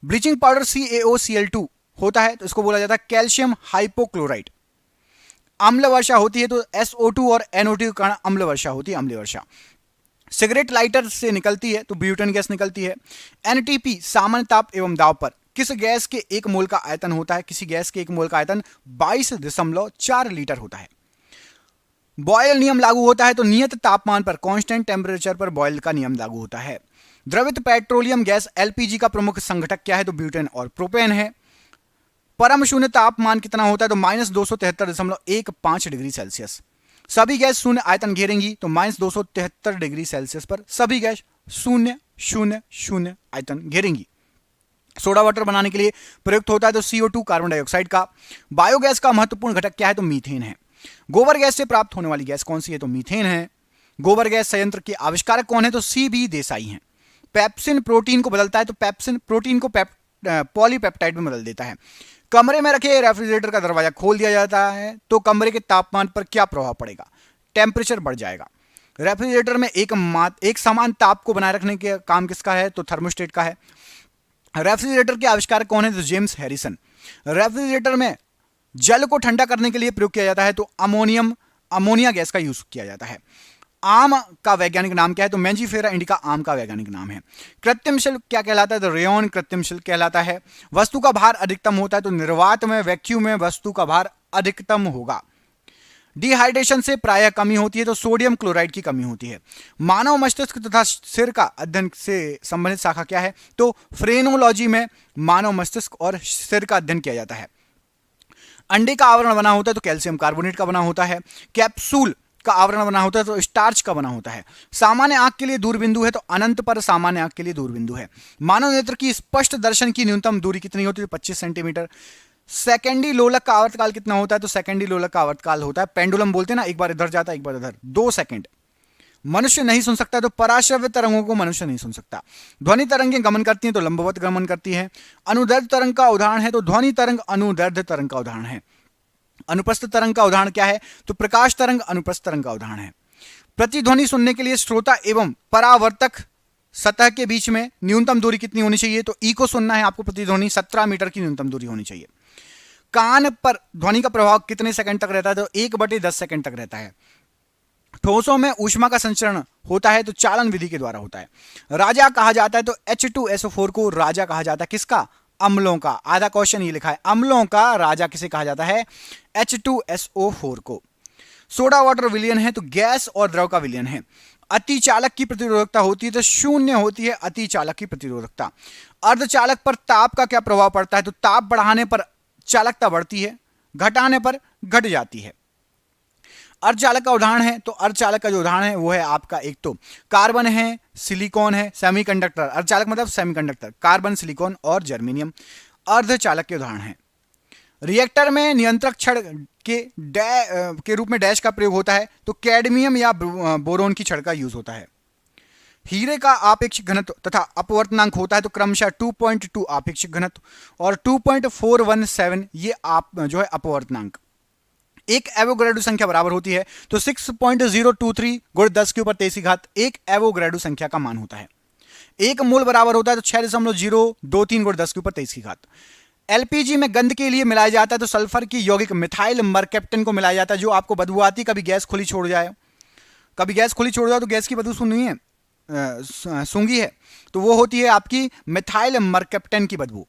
Bleaching powder CaOCl2 होता है तो इसको बोला जाता है कैल्शियम हाइपोक्लोराइड। अम्ल वर्षा होती है तो SO2 और NO2 के कारण अम्ल वर्षा होती है, अम्लीय वर्षा। सिगरेट लाइटर से निकलती है तो ब्यूटेन गैस निकलती है। NTP सामान्य ताप एवं दाब पर किस गैस के एक मोल का आयतन होता है? किसी गैस के एक मोल का आयतन 22.4 लीटर होता है। बॉयल नियम लागू होता है तो नियत तापमान पर, कांस्टेंट टेम्परेचर पर बॉयल का नियम लागू होता है। द्रवित पेट्रोलियम गैस LPG का प्रमुख संघटक क्या है? तो ब्यूटेन और प्रोपेन है। परम शून्य तापमान कितना होता है? तो -273.15 डिग्री सेल्सियस। सभी गैस शून्य आयतन घेरेंगी तो -273 डिग्री सेल्सियस पर सभी गैस शून्य शून्य शून्य आयतन घेरेंगी। सोडा वाटर बनाने के लिए प्रयुक्त होता है तो CO2 कार्बन डाइऑक्साइड का। बायोगैस का महत्वपूर्ण घटक क्या है? तो मीथेन है। गोबर गैस से प्राप्त होने वाली गैस कौन सी है? तो मीथेन है। गोबर गैस संयंत्र के आविष्कारक कौन है? तो CB देसाई हैं। पेप्सिन प्रोटीन को बदलता है तो पेप्सिन प्रोटीन को पॉलीपेप्टाइड में बदल देता है। कमरे में रखे रेफ्रिजरेटर का दरवाजा खोल दिया जाता है तो कमरे के तापमान पर क्या प्रभाव पड़ेगा? टेम्परेचर बढ़ जाएगा। रेफ्रिजरेटर में एक समान ताप को बनाए रखने का काम किसका है? तो थर्मोस्टेट का है। रेफ्रिजरेटर के आविष्कारक कौन है? तो जेम्स हैरिसन। रेफ्रिजरेटर में जल को ठंडा करने के लिए प्रयोग किया जाता है तो अमोनिया गैस का यूज किया जाता है। आम का वैज्ञानिक नाम क्या है? तो मैंजीफेरा इंडिका आम का वैज्ञानिक नाम है। कृत्रिम शिल्प क्या कहलाता है? तो रेयन कृत्रिम शिल्प कहलाता है। वस्तु का भार अधिकतम होता है तो निर्वात में, वैक्यूम में वस्तु का भार अधिकतम होगा। डिहाइड्रेशन से प्रायः कमी होती है तो सोडियम क्लोराइड की कमी होती है। मानव मस्तिष्क तथा सिर का अध्ययन से संबंधित शाखा क्या है? तो फ्रेनोलॉजी में मानव मस्तिष्क और सिर का अध्ययन किया जाता है। अंडे का आवरण बना होता है तो कैल्शियम कार्बोनेट का बना होता है। कैप्सूल का आवरण बना होता है तो स्टार्च का बना होता है। सामान्य आंख के लिए दूरबिंदु है तो अनंत पर सामान्य आंख के लिए दूरबिंदु है। मानव नेत्र की स्पष्ट दर्शन की न्यूनतम दूरी कितनी होती है? 25 सेंटीमीटर। सेकेंडी लोलक का आवर्तकाल कितना होता है? तो सेकेंडी लोलक का आवर्तकाल होता है, पेंडुलम बोलते हैं ना, एक बार इधर जाता है एक बार इधर, 2 सेकंड। मनुष्य नहीं सुन सकता तो पराश्रव्य तरंगों को मनुष्य नहीं सुन सकता। ध्वनि तरंगें गमन करती हैं तो लंबवत गमन करती है। अनुदैर्ध्य तरंग का उदाहरण है तो ध्वनि तरंग अनुदैर्ध्य तरंग का उदाहरण है। अनुप्रस्थ तरंग का उदाहरण क्या है? तो प्रकाश तरंग अनुप्रस्थ तरंग का उदाहरण है। प्रतिध्वनि सुनने के लिए श्रोता एवं परावर्तक सतह के बीच में न्यूनतम दूरी कितनी होनी चाहिए? तो ई को सुनना है आपको प्रतिध्वनि 17 मीटर की न्यूनतम दूरी होनी चाहिए। कान पर ध्वनि का प्रभाव कितने सेकंड तक रहता है? तो 1/10 सेकंड तक रहता है। ठोसों में ऊष्मा का संचरण होता है तो चालन विधि के द्वारा होता है। राजा कहा जाता है तो H2SO4 को राजा कहा जाता है। किसका? अम्लों का। आधा क्वेश्चन ये लिखा है, अम्लों का राजा किसे कहा जाता है? H2SO4 को। सोडा वाटर विलयन है तो गैस और द्रव का विलयन है। अतिचालक की प्रतिरोधकता होती है तो 0 होती है अतिचालक की प्रतिरोधकता। अर्धचालक पर ताप का क्या प्रभाव पड़ता है? तो ताप बढ़ाने पर चालकता बढ़ती है, घटाने पर घट जाती है। अर्धचालक का उदाहरण है तो अर्धचालक का जो उदाहरण है वो है आपका, एक तो कार्बन है, सिलिकॉन है, सेमीकंडक्टर। अर्धचालक मतलब सेमीकंडक्टर, कार्बन, सिलिकॉन और जर्मेनियम अर्धचालक के उदाहरण हैं। रिएक्टर में नियंत्रक छड़ के रूप में डैश का प्रयोग होता है तो कैडमियम या बोरोन की छड़ का यूज होता है। हीरे का आपेक्षिक घनत्व तथा अपवर्तनांक होता है तो क्रमशः 2.2 आपेक्षिक घनत्व और 2.417 ये जो है अपवर्तनांक। एक एवोगैड्रो संख्या बराबर होती है तो 6.023 गुण 10 के ऊपर 23 की घात एक एवोगैड्रो संख्या का मान होता है। एक मोल बराबर होता है तो 6.023 गुण 10 के ऊपर 23 की घात। एलपीजी में गंध के लिए मिलाया जाता है तो सल्फर की यौगिक मिथाइल मरकेप्टन को मिलाया जाता है। जो आपको बदबू आती, कभी गैस खुली छोड़ जाए, कभी गैस खुली छोड़ जाए तो गैस की बदबू सुनी है, सूंघी है, तो वो होती है आपकी मिथाइल मरकेप्टन की बदबू।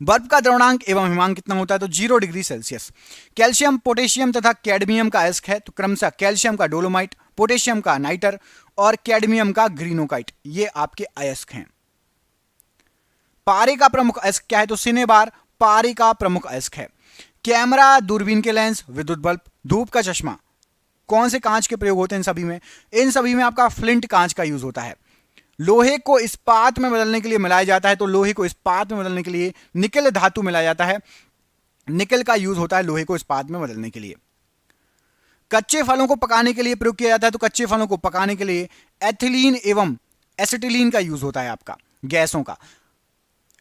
बर्फ का द्रवणांक एवं हिमांक कितना होता है? तो 0 डिग्री सेल्सियस। कैल्शियम, पोटेशियम तथा कैडमियम का अयस्क है तो क्रमशः कैल्शियम का डोलोमाइट, पोटेशियम का नाइटर और कैडमियम का ग्रीनोकाइट, ये आपके अयस्क हैं। पारे का प्रमुख अयस्क क्या है? तो सिनेबार पारे का प्रमुख अयस्क है। कैमरा, दूरबीन के लेंस, विद्युत बल्ब, धूप का चश्मा, कौन से कांच के प्रयोग होते हैं इन सभी में? इन सभी में आपका फ्लिंट कांच का यूज होता है। लोहे को इस्पात में बदलने के लिए मिलाया जाता है तो लोहे को इस्पात में बदलने के लिए निकेल धातु मिलाया जाता है। निकेल का यूज होता है लोहे को इस्पात में बदलने के लिए। कच्चे फलों को पकाने के लिए प्रयोग किया जाता है तो कच्चे फलों को पकाने के लिए एथिलीन एवं एसिटिलीन का यूज होता है आपका, गैसों का।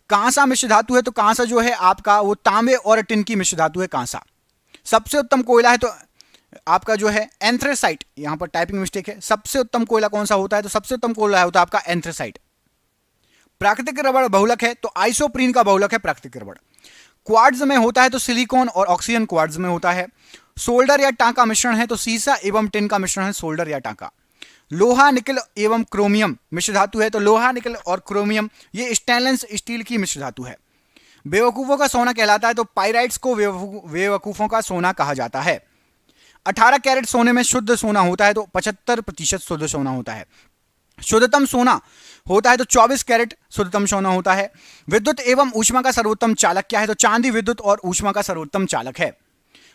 कांसा मिश्र धातु है तो कांसा जो है आपका वो तांबे और टिन की मिश्र धातु है कांसा। सबसे उत्तम कोयला है तो आपका जो है एंथ्रेसाइट, यहां पर टाइपिंग मिस्टेक है। सबसे उत्तम कोयला कौन सा होता है? तो सबसे उत्तम कोयला होता है आपका एंथ्रेसाइट। प्राकृतिक रबड़ बहुलक है तो आइसोप्रीन का बहुलक है प्राकृतिक रबड़। क्वार्ट्ज में होता है तो सिलिकॉन और ऑक्सीजन क्वार्ट्ज में होता है। सोल्डर या टांका मिश्रण है तो सीसा एवं टिन का मिश्रण है सोल्डर या टांका। लोहा निकल एवं क्रोमियम मिश्र धातु है तो लोहा निकल और क्रोमियम ये स्टेनलेस स्टील की मिश्र धातु है। बेवकूफों का सोना कहलाता है तो पाइराइट्स को बेवकूफों का सोना कहा जाता है। 18 कैरेट सोने में शुद्ध सोना होता है तो 75% शुद्ध सोना होता है। शुद्धतम सोना होता है तो 24 कैरेट शुद्धतम सोना होता है। विद्युत एवं ऊष्मा का सर्वोत्तम चालक क्या है तो चांदी विद्युत और ऊष्मा का सर्वोत्तम चालक है।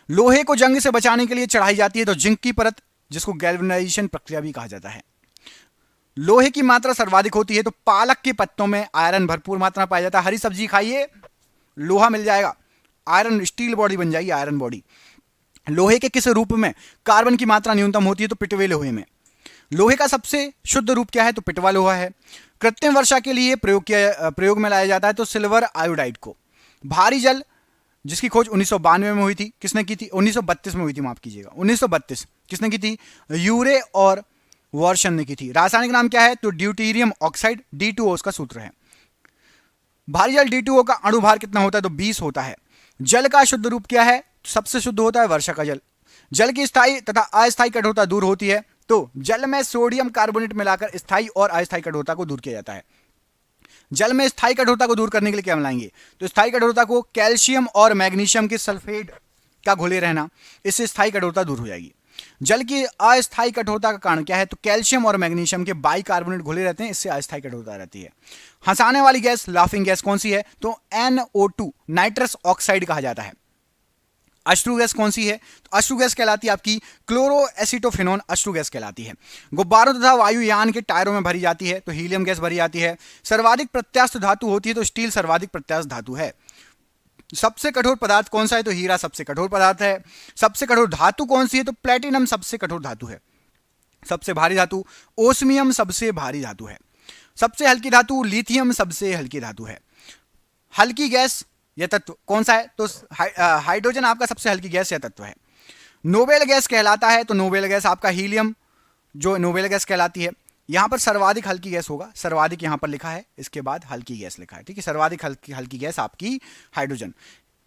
लोहे को जंग से बचाने के लिए चढ़ाई जाती है तो जिंक की परत, जिसको गैल्वेनाइजेशन प्रक्रिया भी कहा जाता है। लोहे की मात्रा सर्वाधिक होती है तो पालक के पत्तों में आयरन भरपूर मात्रा में पाया जाता है। हरी सब्जी खाइए, लोहा मिल जाएगा, आयरन स्टील बॉडी बन जाएगी, आयरन बॉडी। लोहे के किस रूप में कार्बन की मात्रा न्यूनतम होती है तो पिटवे लोहे में। लोहे का सबसे शुद्ध रूप क्या है तो पिटवा लोहा है। कृत्रिम वर्षा के लिए प्रयोग में लाया जाता है तो सिल्वर आयोडाइड को। भारी जल जिसकी खोज 1992 में हुई थी, किसने की थी? 1932 में हुई थी, माफ कीजिएगा, 1932। किसने की थी? यूरे और वर्शन ने की थी। रासायनिक नाम क्या है तो ड्यूटेरियम ऑक्साइड, D2O उसका सूत्र है। भारी जल D2O का अणुभार कितना होता है तो 20 होता है। जल का शुद्ध रूप क्या है? सबसे शुद्ध होता है वर्षा का जल। जल की स्थायी तथा अस्थायी कठोरता दूर होती है तो जल में सोडियम कार्बोनेट मिलाकर स्थायी और अस्थायी कठोरता को दूर किया जाता है। जल में स्थायी कठोरता को दूर करने के लिए क्या मिलाएंगे तो स्थायी कठोरता को कैल्शियम और मैग्नीशियम के सल्फेट का घोले रहना, इससे स्थायी कठोरता दूर हो जाएगी। जल की अस्थायी कठोरता का कारण क्या है तो कैल्शियम और मैग्नीशियम के बाइकार्बोनेट घुले रहते हैं, इससे अस्थायी कठोरता रहती है। हंसाने वाली गैस, लाफिंग गैस कौन सी है तो NO2 नाइट्रस ऑक्साइड कहा जाता है। अश्रु गैस कौन सी है तो अश्रु गैस कहलाती है आपकी क्लोरोएसिटोफिनोन अश्रु गैस कहलाती है। गुब्बारों तथा वायुयान के टायरों में भरी जाती है तो हीलियम गैस भरी जाती है। सर्वाधिक प्रत्यास्थ धातु होती है तो स्टील सर्वाधिक प्रत्यास्थ धातु है। सबसे कठोर पदार्थ कौन सा है तो हीरा सबसे कठोर पदार्थ है। सबसे कठोर धातु कौन सी है तो प्लेटिनम सबसे कठोर धातु है। सबसे भारी धातु ओस्मियम सबसे भारी धातु है। सबसे हल्की धातु लिथियम सबसे हल्की धातु है। हल्की गैस यह तत्व कौन सा है तो हाइड्रोजन आपका सबसे हल्की गैस यह तत्व है। नोबेल गैस कहलाता है तो नोबेल गैस आपका हीलियम जो नोबेल गैस कहलाती है। यहां पर सर्वाधिक हल्की गैस होगा, सर्वाधिक यहां पर लिखा है, इसके बाद हल्की गैस लिखा है, ठीक है। सर्वाधिक हल्की गैस आपकी hydrogen.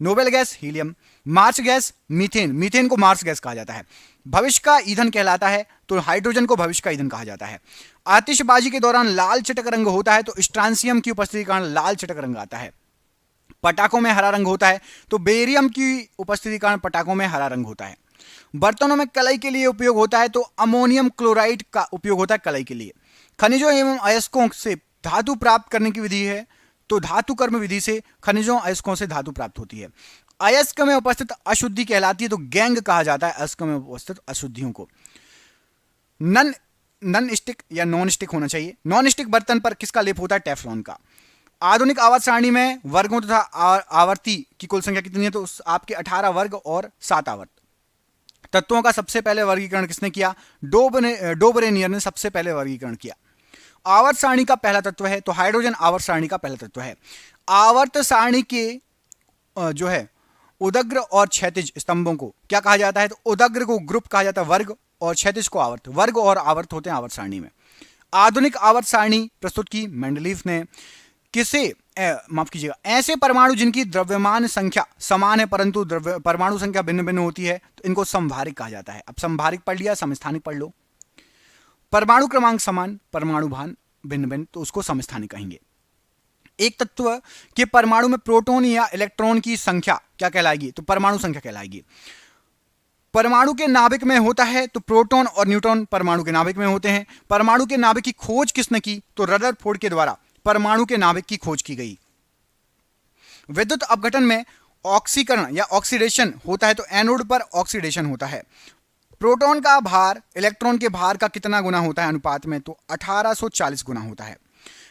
Noble gas helium. Marsh gas methane, methane को मार्स गैस कहा जाता है। भविष्य का ईंधन कहलाता है तो हाइड्रोजन को भविष्य का ईंधन कहा जाता है। आतिशबाजी के दौरान लाल चटक रंग होता है तो स्ट्रांसियम की उपस्थिति के कारण लाल चटक रंग आता है। पटाखों में हरा रंग होता है तो बेरियम की उपस्थिति के कारण पटाखों में हरा रंग होता है। बर्तनों में कलई के लिए उपयोग होता है तो अमोनियम क्लोराइड का उपयोग होता है कलई के लिए। खनिजों एवं अयस्कों से धातु प्राप्त करने की विधि है तो धातु कर्म विधि से खनिजों अयस्कों से धातु प्राप्त होती है। अयस्क में उपस्थित अशुद्धि कहलाती है तो गैंग कहा जाता है अयस्क में उपस्थित अशुद्धियों को। नन स्टिक या नॉन स्टिक होना चाहिए। नॉन स्टिक बर्तन पर किसका लेप होता है? टेफ्लॉन का। आधुनिक आवर्त सारणी में वर्गों तथा आवर्ती की कुल संख्या कितनी है तो आपके 18 वर्ग और 7 आवर्त। तत्वों का सबसे पहले वर्गीकरण किसने किया? डोबरेनियर ने सबसे पहले वर्गीकरण किया। आवर्त सारणी का पहला तत्व है तो हाइड्रोजन आवर्त सारणी का पहला तत्व है। आवर्त सारणी के जो है उदग्र और क्षैतिज स्तंभों को क्या कहा जाता है तो उदग्र को ग्रुप कहा जाता है वर्ग और क्षैतिज को आवर्त। वर्ग और आवर्त होते हैं आवर्त सारणी में। आधुनिक आवर्त सारणी प्रस्तुत की मेंडलीफ ने। किसे माफ कीजिएगा, ऐसे परमाणु जिनकी द्रव्यमान संख्या समान है परंतु परमाणु संख्या भिन्न भिन्न होती है तो इनको समभारिक कहा जाता है। अब समभारिक पढ़ लिया, समस्थानिक पढ़ लो। परमाणु क्रमांक समान, परमाणु भान भिन्न भिन्न तो उसको समस्थानिक कहेंगे। एक तत्व के परमाणु में प्रोटॉन या इलेक्ट्रॉन की संख्या क्या कहलाएगी तो परमाणु संख्या कहलाएगी। परमाणु के नाभिक में होता है तो प्रोटॉन और न्यूट्रॉन परमाणु के नाभिक में होते हैं। परमाणु के नाभिक की खोज किसने की तो रदरफोर्ड के द्वारा परमाणु के नाभिक की खोज की गई। विद्युत अपघटन में ऑक्सीकरण या ऑक्सीडेशन होता है तो एनोड पर ऑक्सीडेशन होता है। प्रोटॉन का भार इलेक्ट्रॉन के भार का कितना गुना होता है अनुपात में तो 1840 गुना होता है।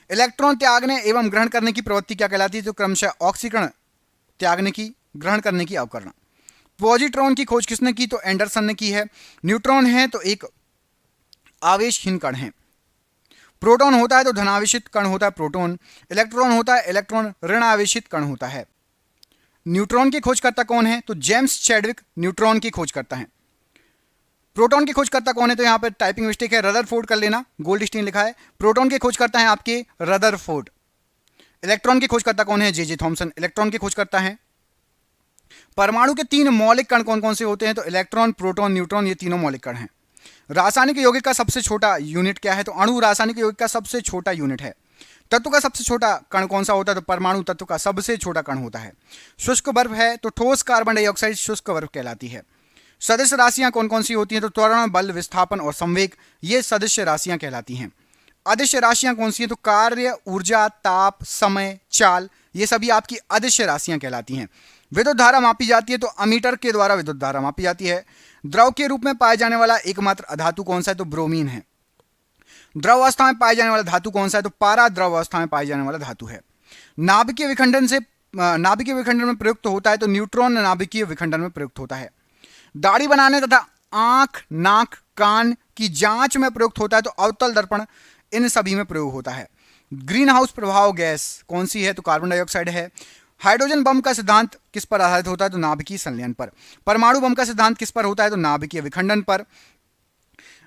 इलेक्ट्रॉन त्यागने एवं ग्रहण करने की प्रवृत्ति क्या कहलाती है तो क्रमशः ऑक्सीकरण, त्यागने की, ग्रहण करने की अवकरण। पॉजिट्रॉन की खोज किसने की तो एंडरसन ने की है। न्यूट्रॉन है तो एक आवेशहीन कण है। प्रोटॉन होता है तो धनावेशित कण होता है प्रोटॉन। इलेक्ट्रॉन होता है इलेक्ट्रॉन ऋण आवेशित कण होता है। न्यूट्रॉन की खोजकर्ता कौन है तो जेम्स चैडविक न्यूट्रॉन की खोज करता है। प्रोटॉन की खोजकर्ता कौन है तो यहां पर टाइपिंग मिस्टेक है, रदरफोर्ड कर लेना, गोल्डस्टीन लिखा है। प्रोटॉन के खोजकर्ता हैं आपके रदरफोर्ड। इलेक्ट्रॉन की खोजकर्ता कौन है? जे थॉमसन इलेक्ट्रॉन की खोजकर्ता है। परमाणु के 3 मौलिक कण कौन कौन से होते हैं? तो इलेक्ट्रॉन, प्रोटॉन, न्यूट्रॉन, ये तीनों मौलिक कण हैं। रासायनिक यौगिक का सबसे छोटा यूनिट क्या है? तो अणु रासायनिक यौगिक का सबसे छोटा यूनिट है। तत्व का सबसे छोटा कण कौन सा होता है? तो परमाणु तत्व का सबसे छोटा कण होता है। शुष्क बर्फ है तो ठोस कार्बन डाइऑक्साइड शुष्क बर्फ कहलाती है। सदिश राशियां कौन कौन सी होती हैं? तो त्वरण, बल, विस्थापन और संवेग, ये सदिश राशियां कहलाती हैं। अदिश राशियां कौन सी हैं? तो कार्य, ऊर्जा, ताप, समय, चाल, ये सभी आपकी अदिश राशियां कहलाती हैं। विद्युत धारा मापी जाती है तो अमीटर के द्वारा विद्युत धारा मापी जाती है। द्रव के रूप में पाया जाने वाला एकमात्र अधातु कौन सा है? तो ब्रोमीन है। द्रव अवस्था में पाए जाने वाला धातु कौन सा है? तो पारा द्रव अवस्था में पाए जाने वाला धातु है। नाभिकीय विखंडन में प्रयुक्त होता है तो न्यूट्रॉन नाभिकीय विखंडन में प्रयुक्त होता है। दाढ़ी बनाने तथा आंख, नाक, कान की जांच में प्रयुक्त होता है तो अवतल दर्पण, इन सभी में प्रयोग होता है। ग्रीन हाउस प्रभाव गैस कौन सी है? तो कार्बन डाइऑक्साइड है। हाइड्रोजन बम का सिद्धांत किस पर आधारित होता है? तो नाभिकीय संलयन पर। परमाणु बम का सिद्धांत किस पर होता है? तो नाभिकीय विखंडन पर।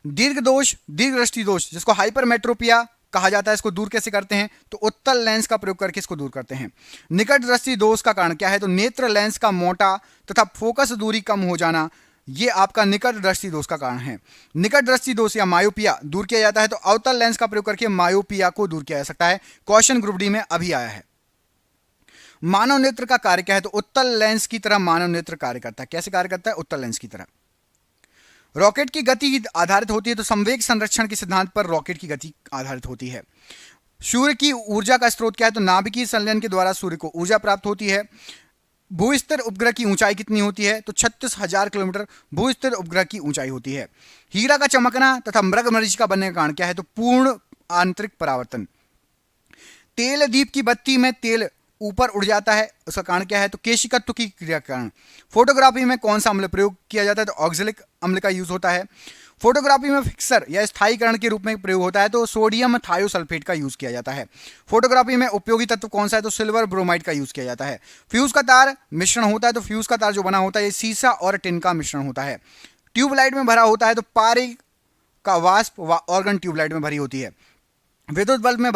दीर्घ दृष्टि दोष जिसको हाइपरमेट्रोपिया कहा जाता है, इसको दूर कैसे करते हैं? तो उत्तल लेंस का प्रयोग करके इसको दूर करते हैं। निकट दृष्टि दोष का कारण क्या है? तो नेत्र लेंस का मोटा तथा फोकस दूरी कम हो जाना, ये आपका निकट दृष्टि दोष का कारण है। निकट दृष्टि दोष या मायोपिया दूर किया जाता है तो अवतल लेंस का प्रयोग करके मायोपिया को दूर किया जा सकता है। क्वेश्चन ग्रुप डी में अभी आया है। मानव नेत्र का कार्य क्या है? तो उत्तल लेंस की तरह मानव नेत्र कार्य करता है। कैसे कार्य करता है? उत्तल लेंस की तरह। रॉकेट की गति आधारित होती है तो संवेग संरक्षण के सिद्धांत पर रॉकेट की गति आधारित होती है। सूर्य की ऊर्जा का स्रोत क्या है? तो नाभिकीय संलयन के द्वारा सूर्य को ऊर्जा प्राप्त होती है। भूस्थिर उपग्रह की ऊंचाई कितनी होती है? तो 36,000 किलोमीटर भूस्थिर उपग्रह की ऊंचाई होती है। हीरा का चमकना तथा मृग मरीचिका बनने का कारण क्या है? तो पूर्ण आंतरिक परावर्तन। तेल दीप की बत्ती में तेल ऊपर उड़ जाता है, उसका कारण क्या है? तो केशिकत्व की क्रिया के कारण। फोटोग्राफी में कौन सा अम्ल प्रयोग किया जाता है? तो ऑक्जेलिक अम्ल का यूज होता है। फोटोग्राफी में फिक्सर या स्थायीकरण के रूप में प्रयोग होता है तो सोडियम थायोसल्फेट का यूज किया जाता है। फोटोग्राफी में उपयोगी तत्व कौन सा है? तो सिल्वर ब्रोमाइड का यूज किया जाता है। फ्यूज का तार मिश्रण होता है तो फ्यूज का तार जो बना होता है ये सीसा और टिन का मिश्रण होता है। ट्यूबलाइट में भरा होता है तो पारे का वाष्प ऑर्गन ट्यूबलाइट में भरी होती है। विद्युत बल्ब में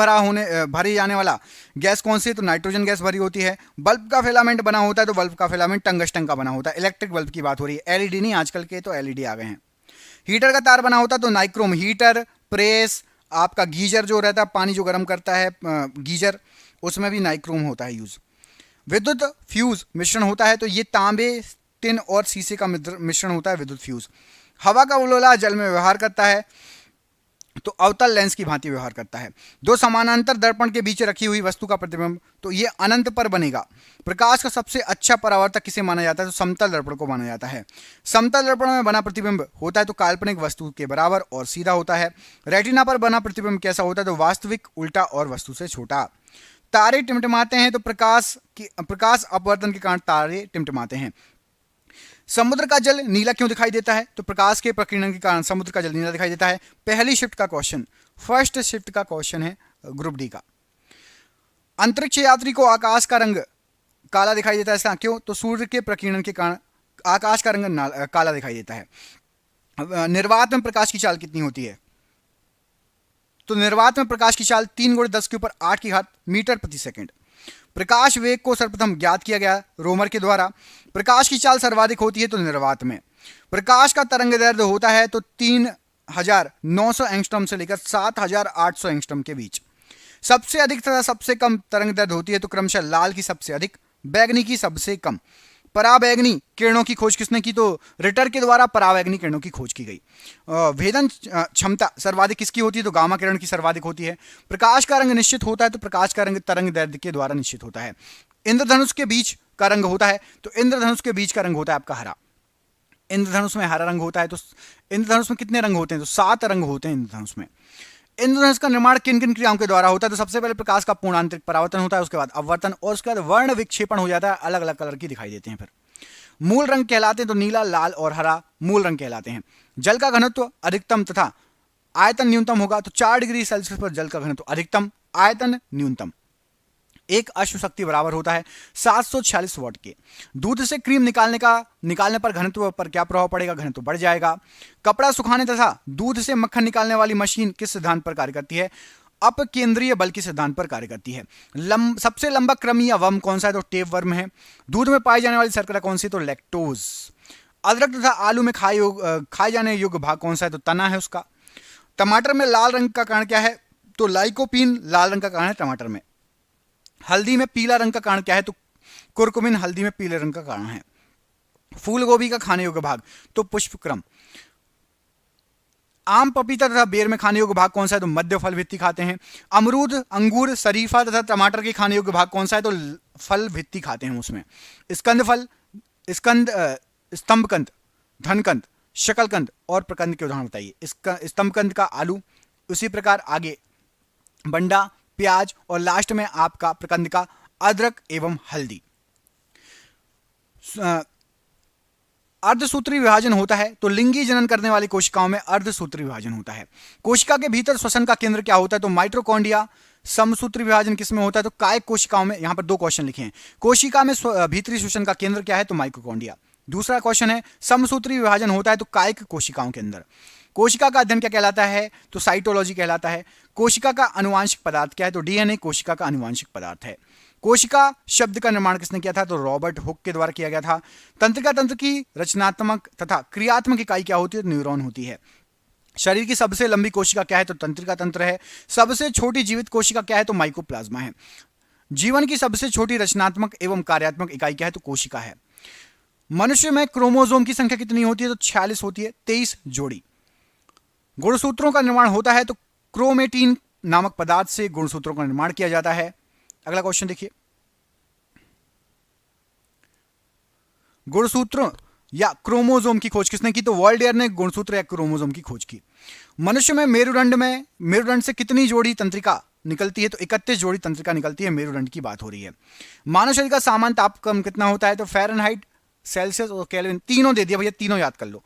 भरी जाने वाला गैस कौन सी है? तो नाइट्रोजन गैस भरी होती है। बल्ब का फिलामेंट बना होता है तो बल्ब का फिलामेंट टंगस्टन का बना होता है। इलेक्ट्रिक बल्ब की बात हो रही है, एलईडी नहीं, आजकल के तो एलईडी आ गए हैं। हीटर का तार बना होता है तो नाइक्रोम। हीटर, प्रेस, आपका गीजर जो रहता है पानी जो गर्म करता है गीजर, उसमें भी नाइक्रोम होता है यूज। विद्युत फ्यूज मिश्रण होता है तो ये तांबे, टिन और शीशे का मिश्रण होता है विद्युत फ्यूज। हवा का बुलबुला जल में व्यवहार करता है तो अवतल लेंस की भांति व्यवहार करता है। दो समानांतर दर्पण के बीच रखी हुई वस्तु का प्रतिबिंब तो ये अनंत पर बनेगा। प्रकाश का सबसे अच्छा परावर्तक किसे माना जाता है? तो समतल दर्पण को माना जाता है। समतल दर्पण में बना प्रतिबिंब होता है तो काल्पनिक वस्तु के बराबर और सीधा होता है। रेटिना पर बना प्रतिबिंब कैसा होता है? तो वास्तविक, उल्टा और वस्तु से छोटा। तारे टिमटिमाते हैं तो प्रकाश अपवर्तन के कारण तारे टिमटिमाते हैं। समुद्र का जल नीला क्यों दिखाई देता है? तो प्रकाश के प्रकीर्णन के कारण समुद्र का जल नीला दिखाई देता है। पहली शिफ्ट का क्वेश्चन, फर्स्ट शिफ्ट का क्वेश्चन है ग्रुप डी का। अंतरिक्ष यात्री को आकाश का रंग काला दिखाई देता है, इसका क्यों? तो सूर्य के प्रकीर्णन के कारण आकाश का रंग काला दिखाई देता है। निर्वात में प्रकाश की चाल कितनी होती है? तो निर्वात में प्रकाश की चाल 3 × 10⁸ मीटर प्रति सेकंड। प्रकाश वेग को सर्वप्रथम ज्ञात किया गया रोमर के द्वारा। प्रकाश की चाल सर्वाधिक होती है तो निर्वात में। प्रकाश का तरंग दैर्ध्य होता है तो 3900 एंगस्ट्रॉम से लेकर 7800 एंगस्ट्रॉम के बीच। सबसे अधिक तथा सबसे कम तरंग दैर्ध्य होती है तो क्रमशः लाल की सबसे अधिक, बैगनी की सबसे कम। पराबैंगनी किरणों की खोज किसने की? तो रिटर के द्वारा पराबैंगनी किरणों की खोज की गई। भेदन क्षमता सर्वाधिक किसकी होती है? तो गामा किरण की सर्वाधिक होती है। प्रकाश का रंग निश्चित होता है तो प्रकाश का रंग तरंग दैर्ध्य के द्वारा निश्चित होता है। इंद्रधनुष के बीच का रंग होता है तो इंद्रधनुष के बीच का रंग होता है आपका हरा। इंद्रधनुष में हरा रंग होता है तो इंद्रधनुष में कितने रंग होते हैं? तो 7 रंग होते हैं इंद्रधनुष में। इंद्रधनुष का निर्माण किन किन क्रियाओं के द्वारा होता है? तो सबसे पहले प्रकाश का पूर्ण आंतरिक परावर्तन होता है, उसके बाद अपवर्तन और उसके बाद वर्ण विक्षेपण हो जाता है, अलग अलग कलर की दिखाई देते हैं। फिर मूल रंग कहलाते हैं तो नीला, लाल और हरा मूल रंग कहलाते हैं। जल का घनत्व अधिकतम तथा आयतन न्यूनतम होगा तो 4 डिग्री सेल्सियस पर जल का घनत्व अधिकतम, आयतन न्यूनतम। एक अश्वशक्ति बराबर होता है 746 वाट के। दूध से क्रीम निकालने पर घनत्व पर क्या प्रभाव पड़ेगा? घनत्व बढ़ जाएगा। कपड़ा सुखाने तथा दूध से मक्खन निकालने वाली मशीन किस सिद्धांत पर कार्य करती है? अपकेंद्रीय बल के सिद्धांत पर कार्य करती है। सबसे लंबा क्रमी या वर्म कौन सा है? तो टेप वर्म है। दूध में पाई जाने वाली शर्करा कौन सी? तो लैक्टोज। अदरक तथा आलू में खाए जाने योग्य भाग कौन सा है? तो तना है उसका। टमाटर में लाल रंग का कारण क्या है? तो लाइकोपीन लाल रंग का कारण है टमाटर में। हल्दी में पीला रंग का कारण क्या है? तो कुरकुमिन हल्दी में पीले रंग का कारण है। फूल गोभी का खाने योग्य भाग? तो पुष्पक्रम। आम, पपीता तथा बेर में खाने योग्य भाग कौन सा है? तो मध्य फल भित्ति खाते हैं। अमरूद, अंगूर, शरीफा तथा टमाटर के खाने योग्य भाग कौन सा है? तो फल भित्ति खाते हैं उसमें। स्कंद फल, स्तंभकंद, धनकंद, शकलकंद और प्रकंद के उदाहरण बताइए। स्तंभकंद का आलू, उसी प्रकार आगे बंडा, प्याज और लास्ट में आपका प्रकंद का अदरक एवं हल्दी। अर्धसूत्री विभाजन होता है तो लिंगी जनन करने वाली कोशिकाओं में अर्धसूत्री विभाजन होता है। कोशिका के भीतर श्वसन का केंद्र क्या होता है? तो माइटोकॉन्ड्रिया। समसूत्री विभाजन किसमें होता है? तो कायिक कोशिकाओं में। यहां पर दो क्वेश्चन लिखे हैं। कोशिका में भीतरी श्वसन का केंद्र क्या है? तो माइटोकॉन्ड्रिया। दूसरा क्वेश्चन है समसूत्री विभाजन होता है तो कायिक कोशिकाओं के अंदर। कोशिका का अध्ययन क्या कहलाता है? तो साइटोलॉजी कहलाता है। कोशिका का आनुवांशिक पदार्थ क्या है? तो डीएनए कोशिका का आनुवांशिक पदार्थ है। कोशिका शब्द का निर्माण किसने किया था? तो रॉबर्ट हुक के द्वारा किया गया था। तंत्रिका तंत्र की रचनात्मक तथा क्रियात्मक इकाई क्या होती है? तो न्यूरॉन होती है। शरीर की सबसे लंबी कोशिका क्या है? तो तंत्रिका तंत्र है। सबसे छोटी जीवित कोशिका क्या है? तो माइकोप्लाज्मा है। जीवन की सबसे छोटी रचनात्मक एवं कार्यात्मक इकाई क्या है? तो कोशिका है। मनुष्य में क्रोमोसोम की संख्या कितनी होती है? तो 46 होती है, 23 जोड़ी। गुणसूत्रों का निर्माण होता है तो क्रोमेटिन नामक पदार्थ से गुणसूत्रों का निर्माण किया जाता है। अगला क्वेश्चन देखिए। गुणसूत्र या क्रोमोसोम की खोज किसने की? तो वॉल्डेयर ने गुणसूत्र या क्रोमोसोम की खोज की। मनुष्य में मेरुदंड से कितनी जोड़ी तंत्रिका निकलती है? तो 31 जोड़ी तंत्रिका निकलती है। मेरुदंड की बात हो रही है। मानव शरीर का सामान्य तापक्रम कितना होता है? तो फ़ारेनहाइट, सेल्सियस और केल्विन, तीनों दे दिया भैया, तीनों याद कर लो।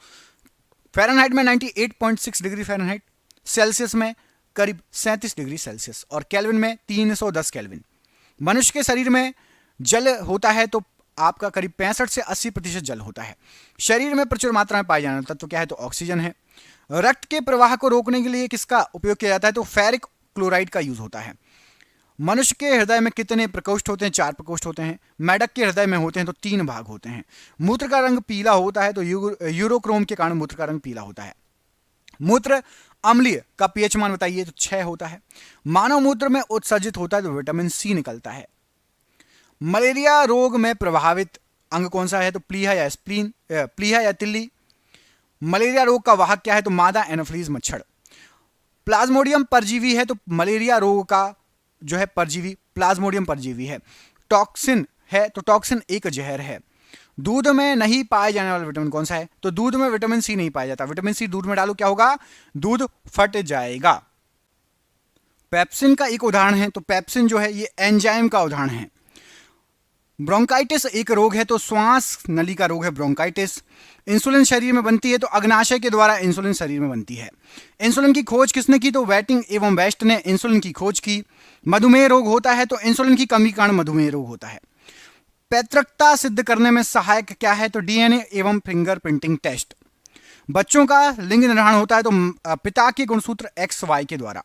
फ़ारेनहाइट में 98.6 डिग्री फ़ारेनहाइट, सेल्सियस में करीब 37 डिग्री सेल्सियस और केल्विन में 310 केल्विन। मनुष्य के शरीर में जल होता है तो आपका करीब 65 से 80% जल होता है। शरीर में प्रचुर मात्रा में पाए जाने वाला तत्व क्या है? तो ऑक्सीजन है। रक्त के प्रवाह को रोकने के लिए किसका उपयोग किया जाता है? तो फेरिक क्लोराइड का यूज होता है। मनुष्य के हृदय में कितने प्रकोष्ठ होते हैं? 4 प्रकोष्ठ होते हैं। मेढक के हृदय में होते हैं तो 3 भाग होते हैं। मूत्र का रंग पीला होता है तो यूरोक्रोम के कारण मूत्र का रंग पीला होता है। मूत्र अम्लीय का पीएच मान बताइए? तो 6 होता है। मानव मूत्र में उत्सर्जित होता है तो विटामिन सी निकलता है। मलेरिया रोग में प्रभावित अंग कौन सा है? तो प्लीहा या स्प्लीन, प्लीहा या तिल्ली। मलेरिया रोग का वाहक क्या है? तो मादा एनोफिलीज मच्छर। प्लाज्मोडियम परजीवी है तो मलेरिया रोग का जो है परजीवी प्लाज्मोडियम परजीवी है। टॉक्सिन है तो टॉक्सिन एक जहर है। दूध में नहीं पाए जाने वाला विटामिन कौन सा है? तो दूध में विटामिन सी नहीं पाया जाता। विटामिन सी दूध में डालो क्या होगा? दूध फट जाएगा। पेप्सिन का एक उदाहरण है तो पेप्सिन जो है ये एंजाइम का उदाहरण है। ब्रोंकाइटिस एक रोग है तो श्वास नली का रोग है ब्रोंकाइटिस। इंसुलिन शरीर में बनती है तो अग्नाशय के द्वारा इंसुलिन शरीर में बनती है। इंसुलिन की खोज किसने की? तो वेटिंग एवं वेस्ट ने इंसुलिन की खोज की। मधुमेह रोग होता है तो इंसुलिन की कमी के कारण मधुमेह रोग होता है। पैतृकता सिद्ध करने में सहायक क्या है? तो डीएनए एवं फिंगरप्रिंटिंग टेस्ट। बच्चों का लिंग निर्धारण होता है तो पिता के गुणसूत्र एक्स वाई के द्वारा।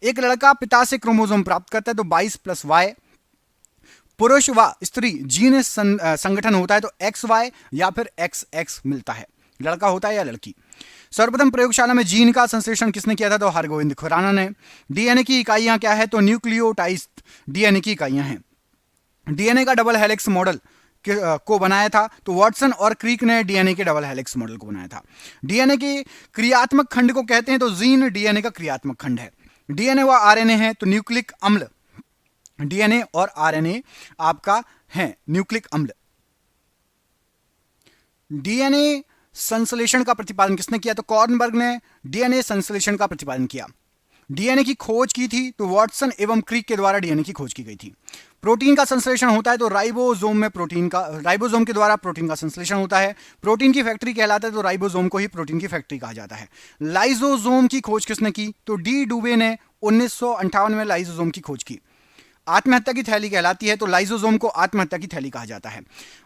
एक लड़का पिता से क्रोमोसोम प्राप्त करता है तो 22+Y। पुरुष व स्त्री जीन संगठन होता है तो XY या फिर XX मिलता है। लड़का होता है या लड़की। सर्वप्रथम प्रयोगशाला में जीन का संश्लेषण किसने किया था? तो हरगोविंद खुराना ने। डीएनए की इकाइयां क्या है? तो न्यूक्लियोटाइड डीएनए की इकाइयां हैं। डीएनए का डबल हेलिक्स मॉडल को बनाया था तो वॉटसन और क्रीक ने डीएनए के डबल हेलिक्स मॉडल को बनाया था। डीएनए के क्रियात्मक खंड को कहते हैं तो जीन डीएनए का क्रियात्मक खंड है। डीएनए व आरएनए है तो न्यूक्लिक अम्ल। डीएनए और आरएनए आपका है न्यूक्लिक अम्ल। डीएनए संश्लेषण का प्रतिपादन किसने किया? तो कॉर्नबर्ग ने डीएनए संश्लेषण का प्रतिपादन किया। डीएनए की खोज की थी तो वॉटसन एवं क्रीक के द्वारा डीएनए की खोज की गई थी। प्रोटीन का संश्लेषण होता है तो राइबोसोम के द्वारा प्रोटीन का संश्लेषण होता है। प्रोटीन की फैक्ट्री कहलाता है तो राइबोसोम को ही प्रोटीन की फैक्ट्री कहा जाता है। लाइसोसोम की खोज किसने की? तो डी डुबे ने 1958 में लाइसोसोम की खोज की। आत्महत्या की थैली कहलाती है तो लाइसोसोम को आत्महत्या की थैली कहा जाता है।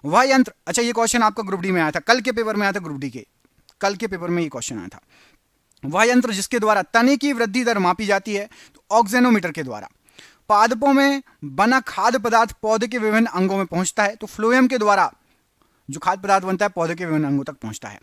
वह यंत्र, अच्छा ये क्वेश्चन आपका ग्रुप डी में आया था, कल के पेपर में आया था, ग्रुप डी के कल के पेपर में ये क्वेश्चन आया था। वह यंत्र जिसके द्वारा तने की वृद्धि दर मापी जाती है तो ऑक्सेनोमीटर के द्वारा। पादपों में बना खाद्य पदार्थ पौधे के विभिन्न अंगों में पहुंचता है तो फ्लोएम के द्वारा जो खाद्य पदार्थ बनता है पौधे के विभिन्न अंगों तक पहुंचता है।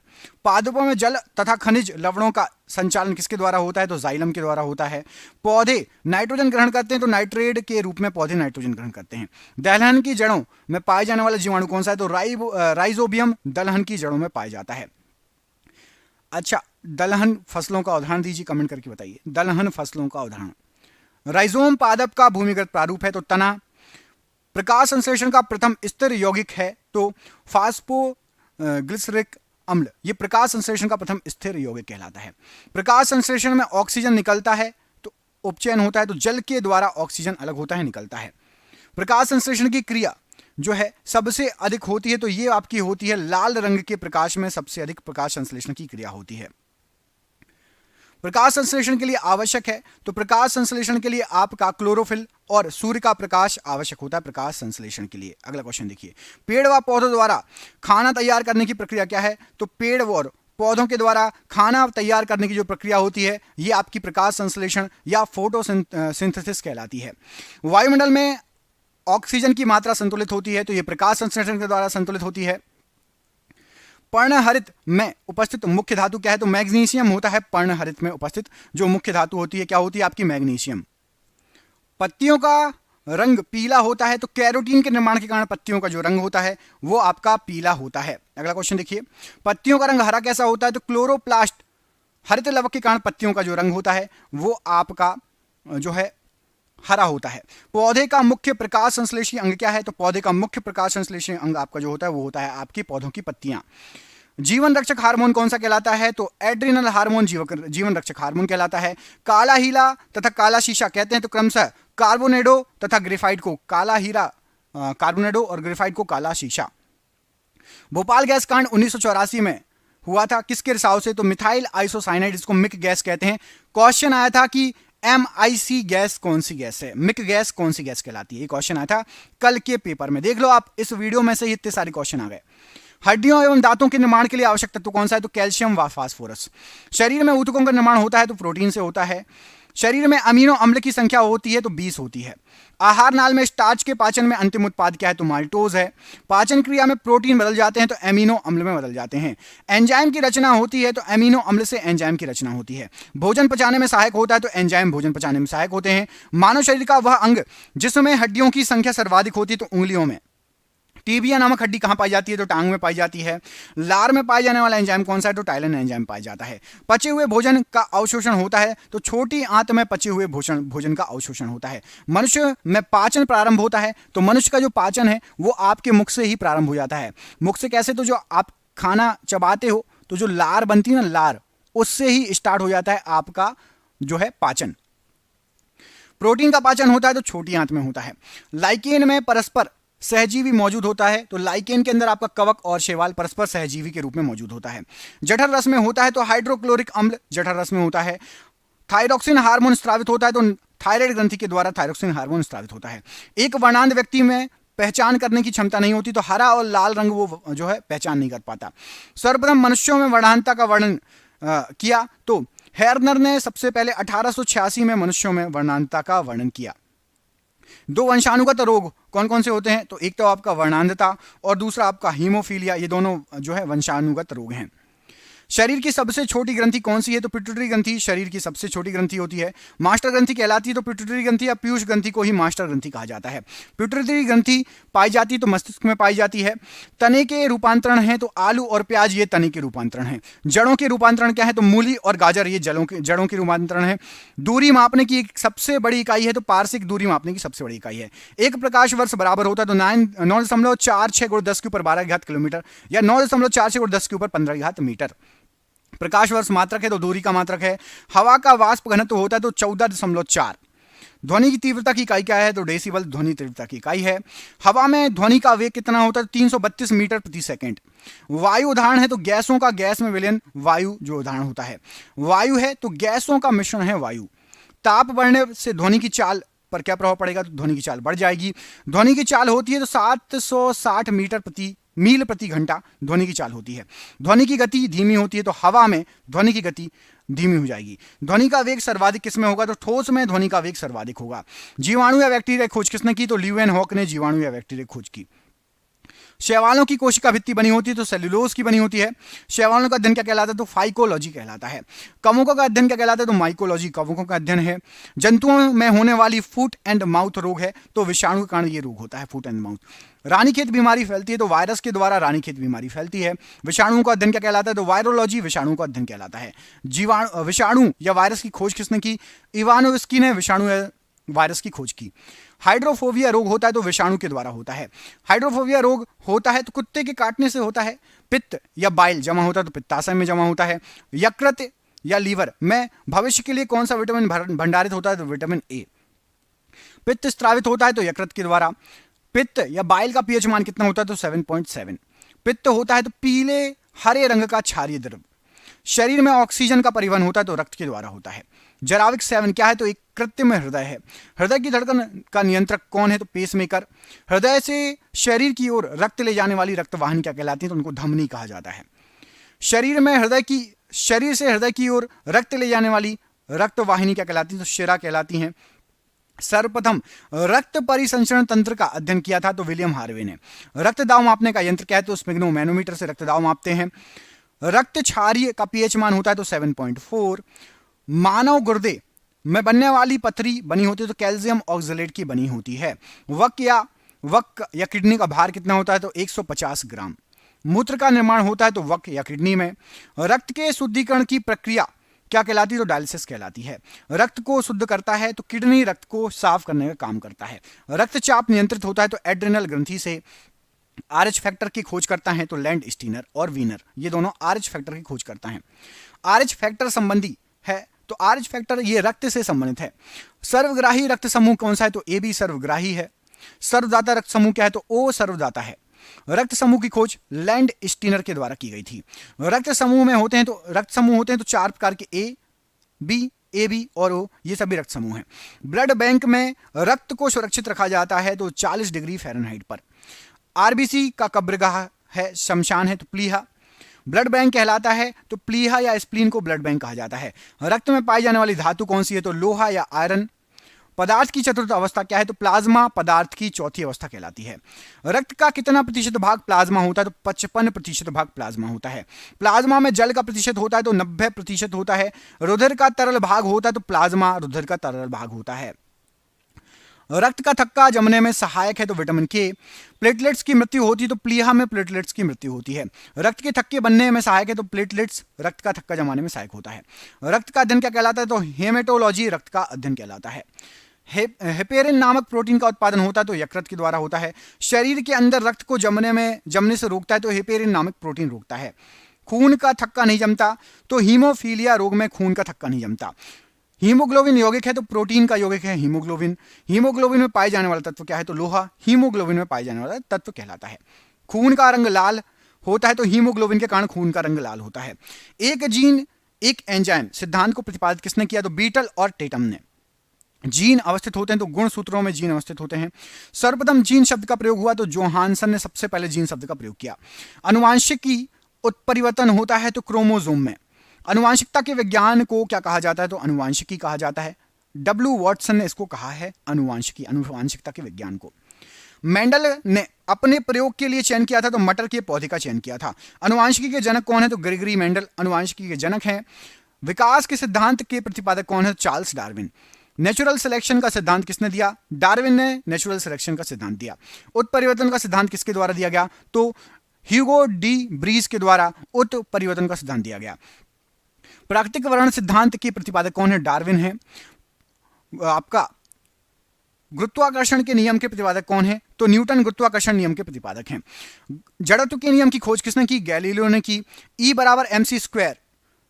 पादपों में जल तथा खनिज लवणों का संचालन किसके द्वारा होता है तो जाइलम के द्वारा होता है। पौधे नाइट्रोजन ग्रहण करते हैं तो नाइट्रेट के रूप में पौधे नाइट्रोजन ग्रहण करते हैं। दलहन की जड़ों में पाए जाने वाला जीवाणु कौन सा है तो राइजोबियम दलहन की जड़ों में पाया जाता है। अच्छा, दलहन फसलों का उदाहरण दीजिए, कमेंट करके बताइए। दलहन फसलों का उदाहरण, राइजोम पादप का भूमिगत प्रारूप है तो तना। प्रकाश संश्लेषण का प्रथम स्थिर यौगिक है तो फास्फोग्लिसरिक अम्ल, ये प्रकाश संश्लेषण का प्रथम स्थिर यौगिक कहलाता है। प्रकाश संश्लेषण में ऑक्सीजन निकलता है तो उपचयन होता है तो जल के द्वारा ऑक्सीजन अलग होता है, निकलता है। प्रकाश संश्लेषण की क्रिया जो है सबसे अधिक होती है तो ये आपकी होती है लाल रंग के प्रकाश में सबसे अधिक प्रकाश संश्लेषण की क्रिया होती है। प्रकाश संश्लेषण के लिए आवश्यक है तो प्रकाश संश्लेषण के लिए आपका क्लोरोफिल और सूर्य का प्रकाश आवश्यक होता है प्रकाश संश्लेषण के लिए। अगला क्वेश्चन देखिए, पेड़ व पौधों द्वारा खाना तैयार करने की प्रक्रिया क्या है तो पेड़ और पौधों के द्वारा खाना तैयार करने की जो प्रक्रिया होती है ये आपकी प्रकाश संश्लेषण या फोटोसिंथेसिस कहलाती है। वायुमंडल में ऑक्सीजन की मात्रा संतुलित होती है तो ये प्रकाश संश्लेषण के द्वारा संतुलित होती है। पर्णहरित में उपस्थित मुख्य धातु क्या है तो मैग्नीशियम होता है। पर्णहरित में उपस्थित जो मुख्य धातु होती है क्या होती है आपकी मैग्नीशियम। पत्तियों का रंग पीला होता है तो कैरोटीन के निर्माण के कारण पत्तियों का जो रंग होता है वो आपका पीला होता है। अगला क्वेश्चन देखिए, पत्तियों का रंग हरा कैसा होता है तो क्लोरोप्लास्ट हरित लवक के कारण पत्तियों का जो रंग होता है वो आपका जो है हरा होता है। पौधे का मुख्य प्रकाश संश्लेषी अंग क्या है तो पौधे का मुख्य प्रकाश संश्लेषी अंग आपका जो होता है वो होता है आपकी पौधों की पत्तियां। जीवन रक्षक हार्मोन कौन सा कहलाता है तो एड्रिनल हार्मोन जीवन रक्षक हार्मोन कहलाता है। काला हीरा तथा काला शीशा कहते हैं तो क्रमशः कार्बोनेडो तथा ग्रेफाइट को काला हीरा कार्बोनेडो और ग्रेफाइट को काला शीशा। भोपाल गैस कांड 1984 में हुआ था किसके रिसाव से तो मिथाइल आइसोसाइनाइड, इसको मिक गैस कहते हैं। क्वेश्चन आया था कि MIC गैस कौन सी गैस है, मिक गैस कौन सी गैस कहलाती है, ये क्वेश्चन आया था कल के पेपर में। देख लो आप, इस वीडियो में से ही इतने सारे क्वेश्चन आ गए। हड्डियों एवं दांतों के निर्माण के लिए आवश्यक तत्व कौन सा है तो कैल्शियम व फास्फोरस। शरीर में ऊतकों का निर्माण होता है तो प्रोटीन से होता है। शरीर में अमीनो अम्ल की संख्या होती है तो 20 होती है। आहार नाल में स्टार्च के पाचन में अंतिम उत्पाद क्या है तो माल्टोज है। पाचन क्रिया में प्रोटीन बदल जाते हैं तो एमिनो अम्ल में बदल जाते हैं। एंजाइम की रचना होती है तो एमिनो अम्ल से एंजाइम की रचना होती है। भोजन पचाने में सहायक होता है तो एंजाइम भोजन पचाने में सहायक होते हैं। मानव शरीर का वह अंग जिसमें हड्डियों की संख्या सर्वाधिक होती है तो उंगलियों में। टीबिया नामक हड्डी कहां पाई जाती है तो टांग में पाई जाती है। लार में पाए जाने वाला एंजाइम कौन सा है तो टाइलिन एंजाइम पाया जाता है। पचे हुए भोजन का अवशोषण होता है तो छोटी आंत में पचे हुए भोजन का अवशोषण होता है। मनुष्य में पाचन प्रारंभ होता है तो मनुष्य का जो पाचन है वो आपके मुख से ही प्रारंभ हो जाता है। मुख से कैसे तो जो आप खाना चबाते हो तो जो लार बनती है ना, लार, उससे ही स्टार्ट हो जाता है आपका जो है पाचन। प्रोटीन का पाचन होता है तो छोटी आंत में होता है। लाइकेन में परस्पर सहजीवी मौजूद होता है तो लाइकेन के अंदर आपका कवक और शैवाल परस्पर सहजीवी के रूप में मौजूद होता है। जठर रस में होता है तो हाइड्रोक्लोरिक अम्ल जठर रस में होता है। थायरोक्सिन हार्मोन स्रावित होता है तो थायराइड ग्रंथि के द्वारा थायरोक्सिन हार्मोन स्रावित होता है। एक वर्णांध व्यक्ति में पहचान करने की क्षमता नहीं होती तो हरा और लाल रंग वो जो है पहचान नहीं कर पाता। सर्वप्रथम मनुष्यों में वर्णांधता का वर्णन किया तो हेर्नर ने सबसे पहले 1886 में मनुष्यों में वर्णांधता का वर्णन किया। दो वंशानुगत रोग कौन कौन से होते हैं तो एक तो आपका वर्णांधता और दूसरा आपका हीमोफीलिया, ये दोनों जो है वंशानुगत रोग हैं। शरीर की सबसे छोटी ग्रंथि कौन सी है तो पिट्यूटरी ग्रंथि शरीर की सबसे छोटी ग्रंथि होती है। मास्टर ग्रंथि कहलाती है तो पिट्यूटरी ग्रंथि या पीयूष ग्रंथि को ही मास्टर ग्रंथि कहा जाता है। पिट्यूटरी ग्रंथि पाई जाती है तो मस्तिष्क में पाई जाती है। तने के रूपांतरण है तो आलू और प्याज ये तने के रूपांतरण है। जड़ों के रूपांतरण क्या है तो मूली और गाजर ये जड़ों के रूपांतरण है। दूरी मापने की एक सबसे बड़ी इकाई है तो पार्श्विक दूरी मापने की सबसे बड़ी इकाई है। एक प्रकाश वर्ष बराबर होता है तो 9.46 × 10 के ऊपर 12 किलोमीटर या 9.46 × 10 के ऊपर 15 मीटर। प्रकाश वर्ष मात्रक है तो दूरी का मात्रक है। हवा का वाष्प घनत्व होता है तो 14.4। ध्वनि की तीव्रता की इकाई क्या है तो डेसिबल ध्वनि तीव्रता की इकाई है। हवा में ध्वनि का वेग कितना होता है तो 332 मीटर प्रति सेकंड। वायु उदाहरण है तो गैसों का गैस में विलयन वायु जो उदाहरण होता है। वायु है तो गैसों का मिश्रण है वायु। ताप बढ़ने से ध्वनि की चाल पर क्या प्रभाव पड़ेगा तो ध्वनि की चाल बढ़ जाएगी। ध्वनि की चाल होती है तो 760 मील प्रति घंटा ध्वनि की चाल होती है। ध्वनि की गति धीमी होती है तो हवा में ध्वनि की गति धीमी हो जाएगी। ध्वनि का वेग सर्वाधिक किसमें होगा? तो ठोस में ध्वनि का वेग सर्वाधिक होगा। जीवाणु या बैक्टीरिया खोज किसने की? तो ल्यूवेनहॉक ने जीवाणु या बैक्टीरिया खोज की। शैवालों की कोशिका भित्ति बनी होती है तो सेल्यूलोज की बनी होती है। शैवालों का अध्ययन क्या कहलाता है? तो फाइकोलॉजी कहलाता है। कवकों का अध्ययन क्या कहलाता है? तो माइकोलॉजी कवकों का अध्ययन है। जंतुओं में होने वाली फुट एंड माउथ रोग है तो विषाणु के कारण ये रोग होता है, फुट एंड माउथ। रानीखेत बीमारी फैलती है तो वायरस के द्वारा रानीखेत बीमारी फैलती है। विषाणुओं का अध्ययन क्या कहलाता है? तो वायरोलॉजी विषाणु का अध्ययन कहलाता है। विषाणु या वायरस की खोज किसने की? इवानोव्स्की ने विषाणु या वायरस की खोज की। हाइड्रोफोबिया रोग होता है तो विषाणु के द्वारा होता है। हाइड्रोफोबिया रोग होता है तो कुत्ते के काटने से होता है। पित्त या बाइल जमा होता है तो पित्ताशय में जमा होता है। यकृत या लीवर में भविष्य के लिए कौन सा विटामिन भंडारित होता है? तो विटामिन ए। पित्त स्त्रावित होता है तो यकृत के द्वारा। पित्त या बाइल का पीएच मान कितना होता है? तो 7.7। पित्त होता है तो पीले हरे रंग का क्षारीय द्रव। शरीर में ऑक्सीजन का परिवहन होता है तो रक्त के द्वारा होता है। जराविक 7 क्या है? तो एक कृत्रिम हृदय है। हृदय की धड़कन का नियंत्रक कौन है? तो पेसमेकर। हृदय से शरीर की ओर रक्त ले जाने वाली रक्तवाहिनी क्या कहलाती है? तो उनको धमनी कहा जाता है। शरीर से हृदय की ओर रक्त ले जाने वाली रक्तवाहिनी क्या कहलाती है? तो शिरा कहलाती हैं। सर्वप्रथम रक्त परिसंचरण तंत्र का अध्ययन किया था तो विलियम हार्वे ने। रक्त दाब मापने का यंत्र क्या है? तो स्पिग्नोमैनोमीटर से रक्त दाब मापते हैं। रक्त क्षारीय का पीएच मान होता है तो 7.4। मानव गुर्दे में बनने वाली पथरी बनी होती है तो कैल्शियम ऑक्सलेट की बनी होती है। वक या किडनी का भार कितना होता है? तो 150 ग्राम। मूत्र का निर्माण होता है तो वक या किडनी में। रक्त के शुद्धिकरण की प्रक्रिया क्या कहलाती है? तो डायलिसिस कहलाती है। रक्त को शुद्ध करता है तो किडनी रक्त को साफ करने का काम करता है। रक्तचाप नियंत्रित होता है तो एड्रेनल ग्रंथि से। आरएच फैक्टर की खोज करता है तो लैंड स्टीनर और वीनर, ये दोनों आरएच फैक्टर की खोज करता है। आरएच फैक्टर संबंधी है तो आरएच फैक्टर ये रक्त से संबंधित है। सर्वग्राही रक्त समूह कौन सा है? तो ए बी सर्वग्राही है। सर्वदाता रक्त समूह क्या है? तो ओ सर्वदाता है। रक्त समूह की खोज लैंड स्टीनर के द्वारा की गई थी। रक्त समूह होते हैं तो 4 प्रकार के ए बी और ओ, ये सभी रक्त समूह हैं। ब्लड बैंक में रक्त को सुरक्षित रखा जाता है तो 40 डिग्री फ़ारेनहाइट पर। आरबीसी का कब्रगाह है, शमशान है तो प्लीहा। ब्लड बैंक कहलाता है तो प्लीहा या स्प्लीन को ब्लड बैंक कहा जाता है। रक्त में पाई जाने वाली धातु कौन सी है? तो लोहा या आयरन। पदार्थ की चतुर्थ अवस्था क्या है? तो प्लाज्मा पदार्थ की चौथी अवस्था कहलाती है। रक्त का कितना प्रतिशत भाग प्लाज्मा होता है? तो 55% भाग प्लाज्मा होता है। प्लाज्मा में जल का प्रतिशत होता है तो 90% होता है। रुधिर का तरल भाग होता है तो प्लाज्मा रुधिर का तरल भाग होता है। रक्त का थक्का जमने में सहायक है तो विटामिन के। प्लेटलेट्स की मृत्यु होती है तो प्लीहा में प्लेटलेट्स की मृत्यु होती है। रक्त के थक्के बनने में सहायक है तो प्लेटलेट्स रक्त का थक्का जमाने में सहायक होता है। रक्त का अध्ययन क्या कहलाता है? तो हेमेटोलॉजी रक्त का अध्ययन कहलाता है। हेपेरिन नामक प्रोटीन का उत्पादन होता है तो यकृत के द्वारा होता है। शरीर के अंदर रक्त को जमने से रोकता है तो हेपेरिन नामक प्रोटीन रोकता है। खून का थक्का नहीं जमता तो हीमोफीलिया रोग में खून का थक्का नहीं जमता। हीमोग्लोबिन यौगिक है तो प्रोटीन का यौगिक है हीमोग्लोबिन। हीमोग्लोबिन में पाए जाने वाला तत्व क्या है? तो लोहा हीमोग्लोबिन में पाए जाने वाला तत्व कहलाता है। खून का रंग लाल होता है तो हीमोग्लोबिन के कारण खून का रंग लाल होता है। एक जीन एक एंजाइम सिद्धांत को प्रतिपादित किसने किया? तो बीटल और टेटम ने। जीन अवस्थित होते हैं तो गुण सूत्रों में जीन अवस्थित होते हैं। सर्वप्रथम जीन शब्द का प्रयोग हुआ तो जोहानसन ने सबसे पहले जीन शब्द का प्रयोग किया। अनुवांशिकी उत्परिवर्तन होता है तो क्रोमोसोम में। अनुवांशिकता के विज्ञान को क्या कहा जाता है? तो अनुवांशिकी कहा जाता है। डब्ल्यू वॉटसन ने इसको कहा है अनुवांशिकता के विज्ञान को। मेंडल ने अपने प्रयोग के लिए चयन किया था तो मटर के पौधे का चयन किया था। अनुवांशिकी के जनक कौन है? तो ग्रेगरी मेंडल अनुवांशिकी के जनक हैं। विकास के सिद्धांत के प्रतिपादक कौन है? Charles Darwin. नेचुरल सिलेक्शन का सिद्धांत किसने दिया? डार्विन ने नेचुरल सिलेक्शन का सिद्धांत दिया। उत्परिवर्तन का सिद्धांत किसके द्वारा दिया गया? तो ह्यूगो डी ब्रीज के द्वारा उत्परिवर्तन का सिद्धांत दिया गया। प्राकृतिक वर्ण सिद्धांत के प्रतिपादक कौन है? डार्विन है। आपका गुरुत्वाकर्षण के नियम के प्रतिपादक कौन है? तो न्यूटन गुरुत्वाकर्षण नियम के प्रतिपादक हैं। जड़त्व के नियम की खोज किसने की? गैलीलियो ने की। E बराबर mc²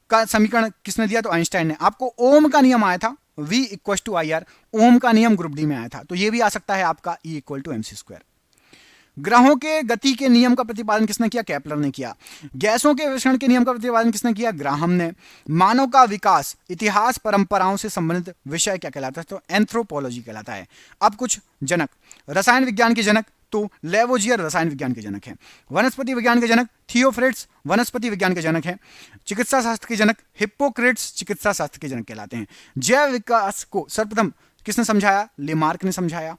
का समीकरण किसने दिया? तो आइंस्टाइन ने। आपको ओम का नियम आया था V = IR, ओम का नियम ग्रुप डी में आया था तो ये भी आ सकता है आपका E = mc²। ग्रहों के गति के नियम का प्रतिपादन किसने किया? केपलर ने किया। गैसों के विषण के नियम का प्रतिपादन किसने किया? ग्राहम ने। मानव का विकास इतिहास परंपराओं से संबंधित विषय क्या कहलाता है? तो एंथ्रोपोलॉजी कहलाता है। अब कुछ जनक। रसायन विज्ञान के जनक तो लेवोजियर रसायन विज्ञान के जनक हैं। वनस्पति विज्ञान के जनक थियोफ्रिट्स वनस्पति विज्ञान के जनक हैं। चिकित्सा शास्त्र के जनक हिप्पोक्रेट्स चिकित्सा शास्त्र के जनक कहलाते हैं। जैव विकास को सर्वप्रथम किसने समझाया? लेमार्क ने समझाया।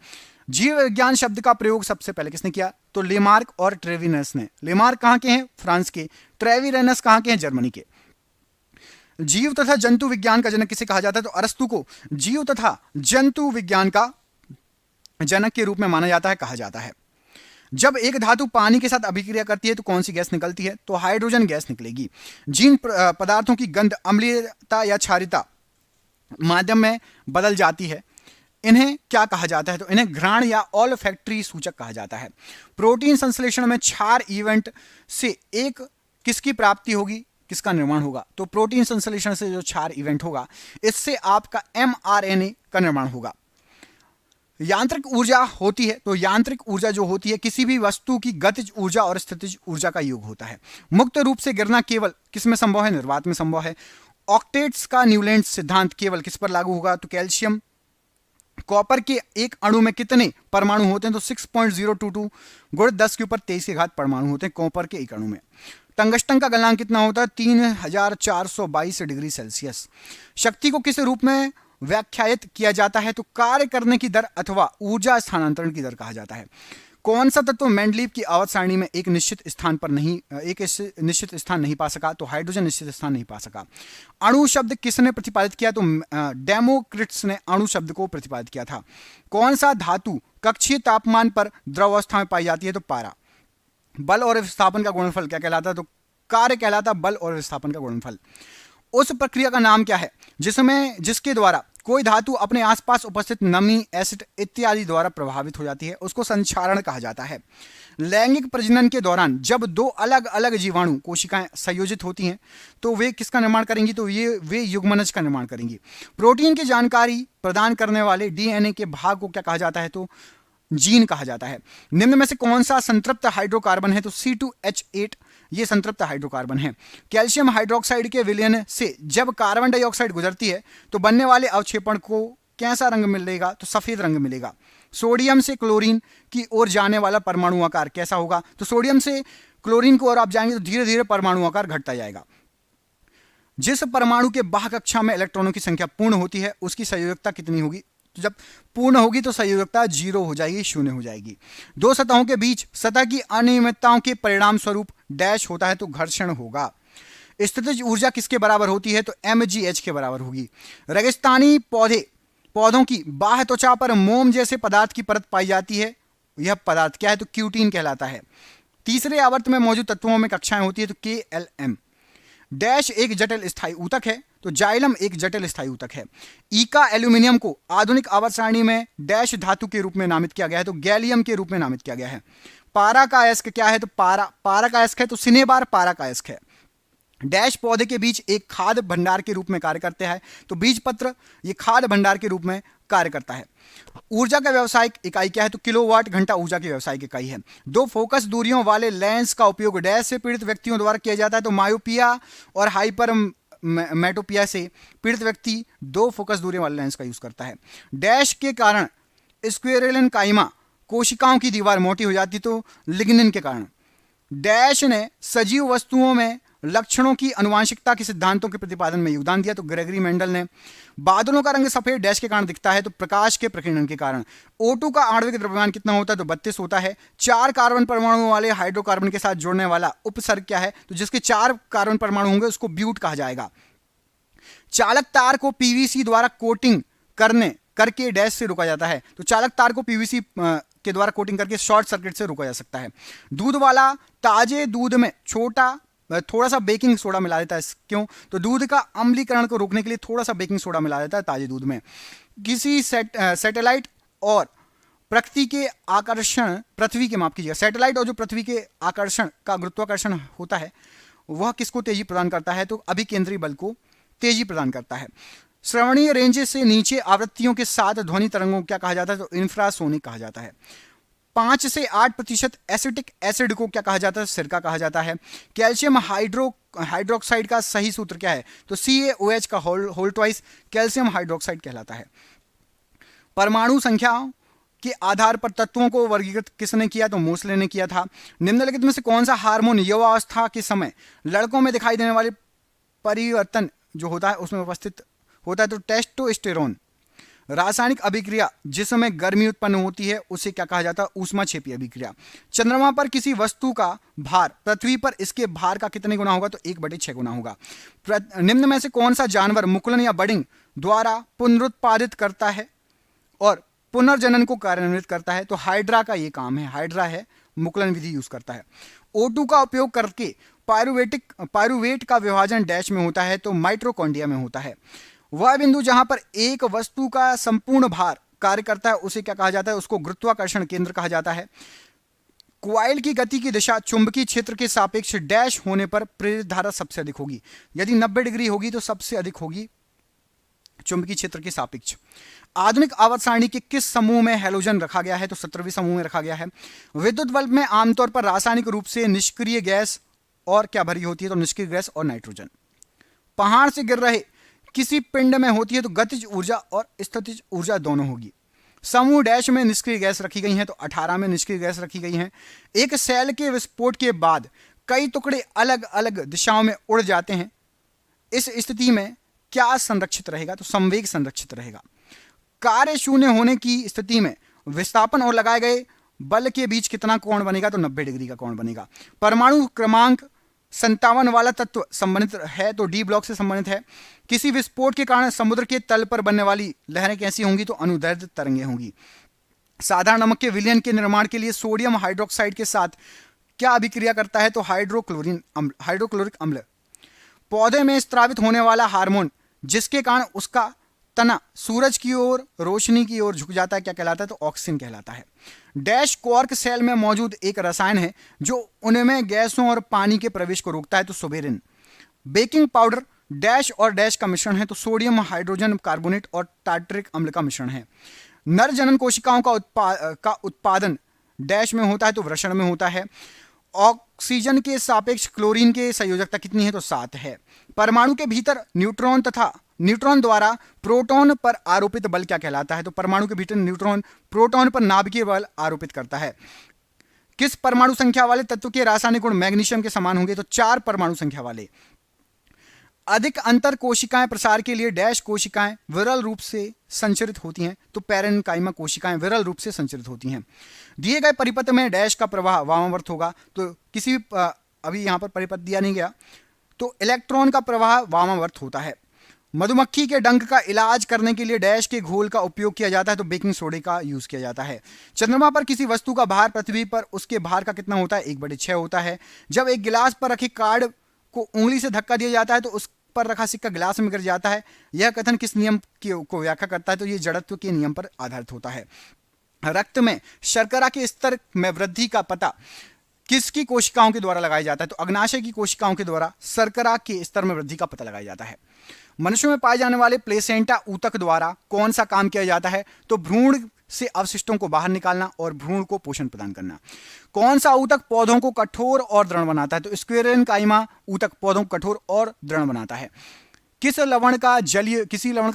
जीव विज्ञान शब्द का प्रयोग सबसे पहले किसने किया? तो लेमार्क और ट्रेविनस ने। लेमार्क कहां के हैं? फ्रांस के। ट्रेविनस कहां के हैं? जर्मनी के। जीव तथा जंतु विज्ञान का जनक किसे कहा जाता है? तो अरस्तु को जीव तथा जंतु विज्ञान का जनक के रूप में माना जाता है, कहा जाता है। जब एक धातु पानी के साथ अभिक्रिया करती है तो कौन सी गैस निकलती है? तो हाइड्रोजन गैस निकलेगी। जिन पदार्थों की गंध अम्लीयता या क्षारीयता माध्यम में बदल जाती है इन्हें क्या कहा जाता है? तो इन्हें घ्राण या ऑल्फैक्टरी सूचक कहा जाता है। प्रोटीन संश्लेषण में क्षार इवेंट से एक किसकी प्राप्ति होगी, किसका निर्माण होगा? तो प्रोटीन संश्लेषण से जो क्षार इवेंट होगा इससे आपका mRNA का निर्माण होगा। यांत्रिक ऊर्जा होती है, तो यांत्रिक ऊर्जा जो होती है किसी भी वस्तु की गतिज ऊर्जा और स्थितिज ऊर्जा का योग होता है। मुक्त रूप से गिरना केवल किस में संभव है? निर्वात में संभव है। ऑक्टेट्स का न्यूलैंड सिद्धांत केवल किस पर लागू होगा? तो कैल्शियम। कॉपर के एक अणु में कितने परमाणु होते हैं? तो 6.022 गुण 10 के ऊपर 23 के घात परमाणु होते हैं कॉपर के एक अणु में। टंगस्टन का गलनांक कितना होता है? 3422 डिग्री सेल्सियस। शक्ति को किस रूप में व्याख्यायित किया जाता है? तो कार्य करने की दर अथवा ऊर्जा स्थानांतरण की दर कहा जाता है। कौन सा तत्व मेंडलीव की आवर्त सारणी में एक निश्चित स्थान नहीं पा सका? तो हाइड्रोजन निश्चित स्थान नहीं पा सका। अणु शब्द किसने प्रतिपादित किया? तो डेमोक्रिटस ने अणु शब्द को प्रतिपादित किया था। कौन सा धातु कक्षीय तापमान पर द्रवावस्था में पाई जाती है? तो पारा। बल और विस्थापन का गुणनफल क्या कहलाता है? तो कार्य कहलाता बल और विस्थापन का गुणनफल। उस प्रक्रिया का नाम क्या है जिसके द्वारा कोई धातु अपने आसपास उपस्थित नमी, एसिड इत्यादि द्वारा प्रभावित हो जाती है? उसको संचारण कहा जाता है। लैंगिक प्रजनन के दौरान जब दो अलग अलग जीवाणु कोशिकाएं संयोजित होती हैं तो वे किसका निर्माण करेंगी? तो वे युग्मनज का निर्माण करेंगी। प्रोटीन की जानकारी प्रदान करने वाले डीएनए के भाग को क्या कहा जाता है? तो जीन कहा जाता है। निम्न में से कौन सा संतृप्त हाइड्रोकार्बन है? तो C2H8 ये संतृप्त हाइड्रोकार्बन है। कैल्शियम हाइड्रोक्साइड के विलयन से जब कार्बन डाइऑक्साइड गुजरती है तो बनने वाले अवक्षेपण को कैसा रंग मिलेगा? तो सफेद रंग मिलेगा। सोडियम से क्लोरीन की ओर जाने वाला परमाणु आकार कैसा होगा? तो सोडियम से क्लोरीन की ओर आप जाएंगे तो धीरे धीरे परमाणु आकार घटता जाएगा। जिस परमाणु के बाह्य कक्षा में इलेक्ट्रॉनों की संख्या पूर्ण होती है उसकी संयोजकता कितनी होगी? तो जब पूर्ण होगी तो संयोजकता 0 हो जाएगी, 0 हो जाएगी। दो सतहों के बीच सतह की अनियमितताओं के परिणाम स्वरूप डैश होता है तो घर्षण होगा। स्थितिज ऊर्जा किसके बराबर होती है? तो mgh के बराबर होगी। रेगिस्तानी पौधों की बाह्य त्वचा पर मोम जैसे पदार्थ की परत पाई जाती है। यह पदार्थ क्या है? तो क्यूटीन कहलाता है। तीसरे आवर्त में मौजूद तत्वों में कक्षाएं होती है तो KLM। डैश एक जटिल स्थायी ऊतक है तो जाइलम एक जटिल स्थायी ऊतक है। ईका एल्यूमिनियम को आधुनिक आवर्त सारणी में डैश धातु के रूप में नामित किया गया है तो गैलियम के रूप में नामित किया गया है। पारा का अयस्क क्या है? तो पारा का अयस्क है तो सिनेबार पारा का अयस्क है। डैश पौधे के बीच एक खाद्य भंडार के रूप में कार्य करते हैं तो बीजपत्र ये खाद्य भंडार के रूप में कार्य करता है। ऊर्जा का व्यावसायिक इकाई क्या है? तो किलोवाट घंटा ऊर्जा की व्यावसायिक इकाई है। दो फोकस दूरियों वाले लेंस का उपयोग डैश से पीड़ित व्यक्तियों द्वारा किया जाता है तो मायोपिया और हाइपर मेटोपिया से पीड़ित व्यक्ति दो फोकस दूरी वाले लेंस का यूज करता है। डैश के कारण स्क्वेरेलन काइमा कोशिकाओं की दीवार मोटी हो जाती तो लिग्निन के कारण। डैश ने सजीव वस्तुओं में लक्षणों की आनुवांशिकता के सिद्धांतों के प्रतिपादन में योगदान दिया तो ग्रेगरी मेंडल ने। बादलों का रंग सफेद डैश के कारण दिखता है तो प्रकाश के प्रकीर्णन के कारण। O2 का आणविक द्रव्यमान कितना होता है? तो 32 होता है। 4 कार्बन परमाणु वाले हाइड्रोकार्बन के साथ जोड़ने वाला उपसर्ग क्या है? तो जिसके 4 कार्बन परमाणु होंगे उसको ब्यूट कहा जाएगा। चालक तार को पीवीसी द्वारा कोटिंग करके डैश से रोका जाता है तो चालक तार को पीवीसी के द्वारा कोटिंग करके शॉर्ट सर्किट से रोका जा सकता है। दूध वाला ताजे दूध में थोड़ा सा बेकिंग सोडा मिला देता है। क्यों? तो दूध का अम्लीकरण को रोकने के लिए थोड़ा सा बेकिंग सोडा मिला देता है ताजे दूध में। किसी सैटेलाइट और पृथ्वी के सैटेलाइट और जो पृथ्वी के आकर्षण का गुरुत्वाकर्षण होता है वह किसको तेजी प्रदान करता है? तो अभिकेंद्री बल को तेजी प्रदान करता है। श्रवणीय रेंज से नीचे आवृत्तियों के साथ ध्वनि तरंगों को क्या कहा जाता है? तो इंफ्रासोनिक कहा जाता है। 5 से 8% एसिटिक एसिड को क्या कहा जाता है? सिरका कहा जाता है। कैल्शियम हाइड्रोक्साइड का सही सूत्र क्या है? तो CaOH का होल ट्वाइस कैल्शियम हाइड्रोक्साइड कहलाता है। परमाणु संख्या के आधार पर तत्वों को वर्गीकृत किसने किया? तो मोसले ने किया था। निम्नलिखित में से कौन सा हार्मोन युवावस्था के समय लड़कों में दिखाई देने वाले परिवर्तन जो होता है उसमें उपस्थित होता है? तो टेस्टोस्टेरोन। रासायनिक अभिक्रिया जिसमें गर्मी उत्पन्न होती है उसे क्या कहा जाता है? ऊष्माक्षेपी अभिक्रिया। चंद्रमा पर किसी वस्तु का भार पृथ्वी पर इसके भार का कितने गुना होगा? तो 1/6 गुना होगा। निम्न में से कौन सा जानवर मुकुलन या बडिंग द्वारा पुनरुत्पादित करता है और पुनर्जनन को कार्यान्वित करता है? तो हाइड्रा का ये काम है, हाइड्रा है, मुकुलन विधि यूज करता है। O2 का उपयोग करके पायरुवेट का विभाजन डैश में होता है? तो माइटोकॉन्ड्रिया में होता है। वह बिंदु जहां पर एक वस्तु का संपूर्ण भार कार्य करता है उसे क्या कहा जाता है? उसको गुरुत्वाकर्षण केंद्र कहा जाता है। क्वाइल की गति की दिशा चुंबकीय क्षेत्र के सापेक्ष डैश होने पर प्रेरित धारा सबसे अधिक होगी? यदि 90 डिग्री होगी तो सबसे अधिक होगी चुंबकीय क्षेत्र के सापेक्ष। आधुनिक आवर्त सारणी के किस समूह में हैलोजन रखा गया है? तो 17वें समूह में रखा गया है। विद्युत बल्ब में आमतौर पर रासायनिक रूप से निष्क्रिय गैस और क्या भरी होती है? तो निष्क्रिय गैस और नाइट्रोजन। पहाड़ से गिर रहे किसी पिंड में होती है तो गतिज ऊर्जा और स्थितिज ऊर्जा दोनों होगी। समूह डैश में निष्क्रिय गैस रखी गई हैं? तो 18 में निष्क्रिय गैस रखी गई हैं। एक सेल के विस्फोट के बाद कई टुकड़े अलग अलग दिशाओं में उड़ जाते हैं, इस स्थिति में क्या संरक्षित रहेगा? तो संवेग संरक्षित रहेगा। कार्य शून्य होने की स्थिति में विस्थापन और लगाए गए बल के बीच कितना कोण बनेगा? तो 90 डिग्री का कोण बनेगा। परमाणु क्रमांक 57 वाला तत्व संबंधित है? तो डी ब्लॉक से संबंधित है। किसी विस्फोट के कारण समुद्र के तल पर बनने वाली लहरें कैसी होंगी? तो अनुदैर्ध्य तरंगें होंगी। साधारण नमक के विलयन के निर्माण के लिए सोडियम हाइड्रोक्साइड के साथ क्या अभिक्रिया करता है? तो हाइड्रोक्लोरिक अम्ल। पौधे में स्त्रावित होने वाला हार्मोन जिसके कारण उसका तना सूरज की ओर, रोशनी की ओर झुक जाता है, क्या कहलाता है? तो ऑक्सीजन कहलाता है। डैश क्वार्क सेल में मौजूद एक रसायन है जो उनमें गैसों और पानी के प्रवेश को रोकता है? तो सुबेरिन। बेकिंग पाउडर डैश और डैश का मिश्रण है? तो सोडियम हाइड्रोजन कार्बोनेट और टार्टरिक अम्ल का मिश्रण है। नर जनन कोशिकाओं का उत्पादन डैश में होता है? तो वृषण में होता है। ऑक्सीजन के सापेक्ष क्लोरीन के संयोजकता कितनी है? तो 7 है। परमाणु के भीतर न्यूट्रॉन द्वारा प्रोटॉन पर आरोपित बल क्या कहलाता है? तो परमाणु के भीतर न्यूट्रॉन प्रोटॉन पर नाभिकीय बल आरोपित करता है। किस परमाणु संख्या वाले तत्व के रासायनिक गुण मैग्नीशियम के समान होंगे? तो 4 परमाणु संख्या वाले। अधिक अंतर कोशिकाएं प्रसार के लिए डैश कोशिकाएं विरल रूप से संचरित होती हैं? तो पैरेन्काइमा कोशिकाएं विरल रूप से संचरित होती हैं। दिए गए परिपथ में डैश का प्रवाह वामावर्त होगा? तो किसी भी अभी यहां पर परिपथ दिया नहीं गया, तो इलेक्ट्रॉन का प्रवाह वामावर्त होता है। मधुमक्खी के डंक का इलाज करने के लिए डैश के घोल का उपयोग किया जाता है? तो बेकिंग सोडे का यूज किया जाता है। चंद्रमा पर किसी वस्तु का भार पृथ्वी पर उसके भार का कितना होता है? 1/6 होता है। जब एक गिलास पर रखे कार्ड को उंगली से धक्का दिया जाता है तो उस पर रखा सिक्का गिलास में गिर जाता है, यह कथन किस नियम को व्याख्या करता है? तो यह जड़त्व के नियम पर आधारित होता है। रक्त में शर्करा के स्तर में वृद्धि का पता किसकी कोशिकाओं के द्वारा लगाया जाता है? तो अग्नाशय की कोशिकाओं के द्वारा शर्करा के स्तर में वृद्धि का पता लगाया जाता है। मनुष्य में पाए जाने वाले प्लेसेंटा ऊतक द्वारा कौन सा काम किया जाता है? तो भ्रूण से अवशिष्टों को बाहर निकालना और भ्रूण को पोषण प्रदान करना। कौन सा ऊतक पौधों को कठोर और दृढ़ बनाता है? तो स्क्लेरेन्काइमा ऊतक पौधों को कठोर और दृढ़ बनाता है। किसी लवण का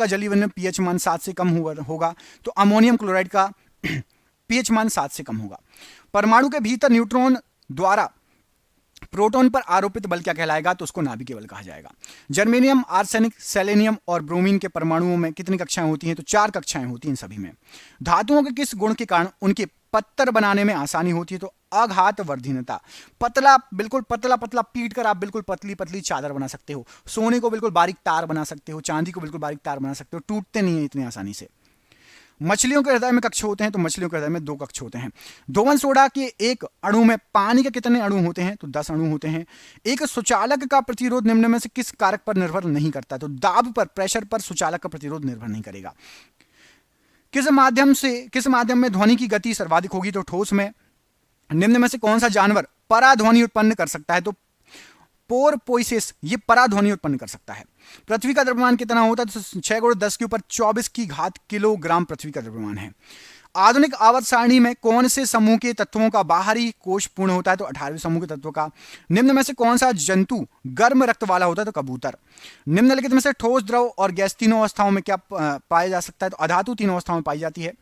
जलीय वर्ण पीएच मान 7 से कम होगा? तो अमोनियम क्लोराइड का पीएच मान 7 से कम होगा। परमाणु के भीतर न्यूट्रॉन द्वारा प्रोटॉन पर आरोपित बल क्या कहलाएगा? तो उसको नाभिकीय बल कहा जाएगा। जर्मेनियम, आर्सेनिक, सेलेनियम और ब्रोमीन के परमाणुओं में कितनी कक्षाएं होती हैं? तो 4 कक्षाएं होती हैं सभी में। धातुओं के किस गुण के कारण उनके पत्थर बनाने में आसानी होती है? तो आघात वर्धीनता। पतला, बिल्कुल पतला पतला पीट कर आप बिल्कुल पतली पतली चादर बना सकते हो। सोने को बिल्कुल बारीक तार बना सकते हो, चांदी को बिल्कुल बारीक तार बना सकते हो, टूटते नहीं है इतनी आसानी से। मछलियों के हृदय में कक्ष होते हैं? तो मछलियों के हृदय में 2 कक्ष होते हैं। धोवन सोडा के एक अणु में पानी के कितने अणु होते हैं? तो 10 अणु होते हैं। एक सुचालक का प्रतिरोध निम्न में से किस कारक पर निर्भर नहीं करता? तो दाब पर, प्रेशर पर सुचालक का प्रतिरोध निर्भर नहीं करेगा। किस माध्यम में ध्वनि की गति सर्वाधिक होगी? तो ठोस में। निम्न में से कौन सा जानवर पराध्वनि उत्पन्न कर सकता है? तो पोरपोइसिस ये पराध्वनि उत्पन्न कर सकता है। पृथ्वी का द्रव्यमान कितना होता है? तो 6 × 10 के ऊपर 24 की घात किलोग्राम पृथ्वी का द्रव्यमान है। आधुनिक आवर्त सारणी में कौन से समूह के तत्वों का बाहरी कोश पूर्ण होता है? तो 18वें समूह के तत्वों का। निम्न में से कौन सा जंतु गर्म रक्त वाला होता है? तो कबूतर। निम्नलिखित में से ठोस, द्रव और गैस तीनों अवस्थाओं में क्या पाया जा सकता है? तो अधातु तीनों अवस्थाओं में पाई जाती है।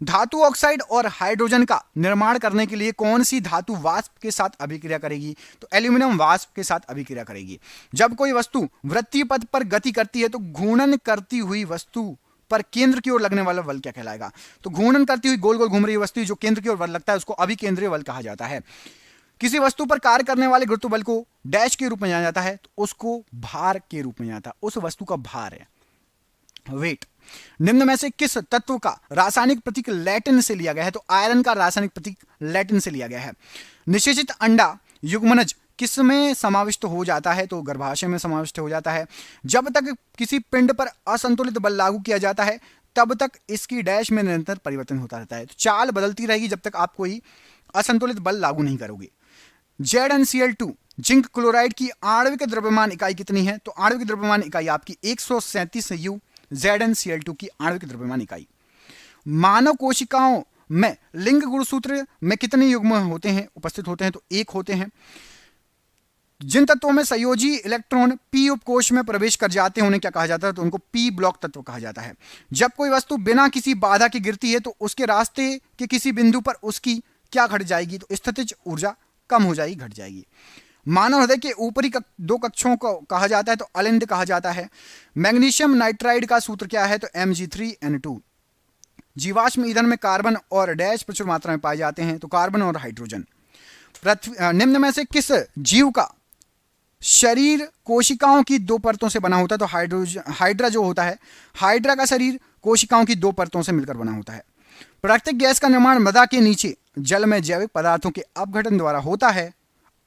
धातु ऑक्साइड और हाइड्रोजन का निर्माण करने के लिए कौन सी धातु वाष्प के साथ अभिक्रिया करेगी? तो एल्यूमिनियम वाष्प के साथ अभिक्रिया करेगी। जब कोई वस्तु वृत्तीय पथ पर गति करती है तो घूर्णन करती हुई वस्तु पर केंद्र की ओर लगने वाला बल क्या कहलाएगा? तो घूर्णन करती हुई गोल गोल घूम रही वस्तु जो केंद्र की ओर बल लगता है उसको अभिकेंद्रीय बल कहा जाता है। किसी वस्तु पर कार्य करने वाले गुरुत्व बल को डैश के रूप में जाना जाता है तो उसको भार के रूप में जाना जाता है, उस वस्तु का भार है, वेट। निम्न में से किस तत्व का रासायनिक प्रतीक लैटिन से लिया गया है? तो आयरन का रासायनिक प्रतीक लैटिन से लिया गया है। निषेचित अंडा युग्मनज किस में समाविष्ट हो जाता है? तो गर्भाशय में समाविष्ट हो जाता है। जब तक किसी पिंड पर असंतुलित बल लागू किया जाता है तब तक इसकी डैश में निरंतर परिवर्तन होता रहता है। तो चाल बदलती रहेगी जब तक आप कोई असंतुलित बल लागू नहीं करोगे। ZnCl2 जिंक क्लोराइड की आणविक द्रव्यमान इकाई कितनी है? तो आणविक द्रव्यमान इकाई आपकी 137 U ZnCl2 की आणविक द्रव्यमान इकाई। मानव कोशिकाओं में लिंग गुणसूत्र में कितने युग्म होते हैं, उपस्थित होते हैं? तो एक होते हैं। जिन तत्वों में संयोजी इलेक्ट्रॉन p उपकोश में प्रवेश कर जाते हैं उन्हें क्या कहा जाता है? तो उनको p ब्लॉक तत्व कहा जाता है। जब कोई वस्तु बिना किसी बाधा के गिरती है तो उसके रास्ते के किसी बिंदु पर उसकी क्या घट जाएगी? तो स्थितिज ऊर्जा कम हो जाएगी, घट जाएगी। मानव हृदय के ऊपरी दो कक्षों को कहा जाता है तो अलिंद कहा जाता है। मैग्नीशियम नाइट्राइड का सूत्र क्या है? तो Mg3N2। जीवाश्म ईंधन में कार्बन और डैश प्रचुर मात्रा में पाए जाते हैं तो कार्बन और हाइड्रोजन। निम्न में से किस जीव का शरीर कोशिकाओं की दो परतों से बना होता है? तो हाइड्रा जो होता है, हाइड्रा का शरीर कोशिकाओं की दो परतों से मिलकर बना होता है। प्राकृतिक गैस का निर्माण मृदा के नीचे जल में जैविक पदार्थों के अपघटन द्वारा होता है।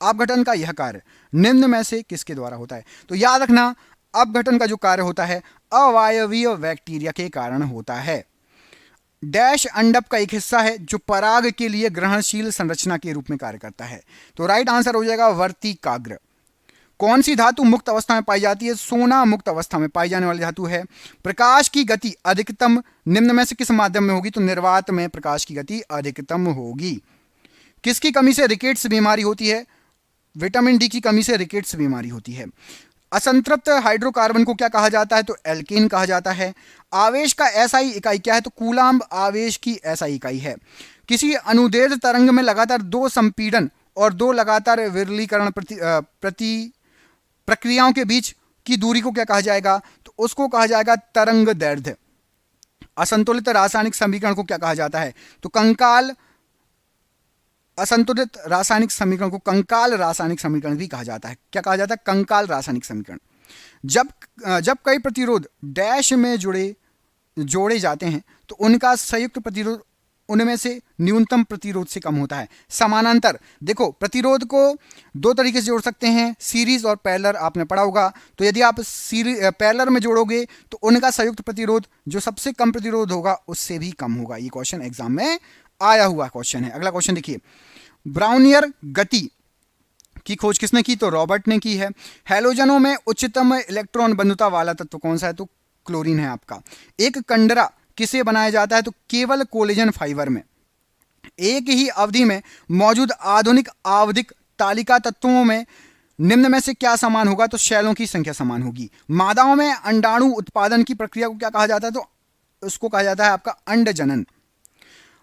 अपघटन का यह कार्य निम्न में से किसके द्वारा होता है? तो याद रखना, अपघटन का जो कार्य होता है अवायवीय बैक्टीरिया के कारण होता है। डैश अंडप का एक हिस्सा है जो पराग के लिए ग्रहणशील संरचना के रूप में कार्य करता है। तो राइट आंसर हो जाएगा वर्तिकाग्र। कौन सी धातु मुक्त अवस्था में पाई जाती है? सोना मुक्त अवस्था में पाई जाने वाली धातु है। प्रकाश की गति अधिकतम निम्न में से किस माध्यम में होगी? तो निर्वात में प्रकाश की गति अधिकतम होगी। किसकी कमी से रिकेट्स बीमारी होती है? विटामिन डी की कमी से रिकेट्स बीमारी होती है। असंतृप्त हाइड्रोकार्बन को क्या कहा जाता है? तो एल्केन कहा जाता है। आवेश का एसआई इकाई क्या है? तो कूलाम्ब आवेश की एसआई इकाई है। किसी अनुदैर्ध्य तरंग में लगातार दो संपीड़न और दो लगातार विरलीकरण प्रक्रियाओं के बीच की दूरी को क्या कहा जाएगा? तो उसको कहा जाएगा तरंग दैर्ध्य। असंतुलित रासायनिक समीकरण को क्या कहा जाता है? तो कंकाल। असंतुलित रासायनिक समीकरण को कंकाल रासायनिक समीकरण भी कहा जाता है। क्या कहा जाता है? कंकाल रासायनिक समीकरण। जब कई प्रतिरोध डैश में जोड़े जाते हैं तो उनका संयुक्त प्रतिरोध उनमें से न्यूनतम प्रतिरोध से कम होता है। समानांतर, देखो प्रतिरोध को दो तरीके से जोड़ सकते हैं, सीरीज और पैरेलल, आपने पढ़ा होगा। तो यदि आप पैरेलल में जोड़ोगे तो उनका संयुक्त प्रतिरोध जो सबसे कम प्रतिरोध होगा उससे भी कम होगा। ये क्वेश्चन एग्जाम में आया हुआ क्वेश्चन है। अगला क्वेश्चन देखिए, ब्राउनियर गति की खोज किसने की? तो रॉबर्ट ने की है। हैलोजनों में उच्चतम इलेक्ट्रॉन बंधुता वाला तत्व कौन सा है? तो क्लोरीन है आपका। एक कंडरा किसे बनाया जाता है? तो केवल कोलेजन फाइबर में। एक ही अवधि में मौजूद आधुनिक आवधिक तालिका तत्वों में निम्न में से क्या समान होगा? तो शैलों की संख्या समान होगी। मादाओं में अंडाणु उत्पादन की प्रक्रिया को क्या कहा जाता है? तो उसको कहा जाता है आपका अंडजनन।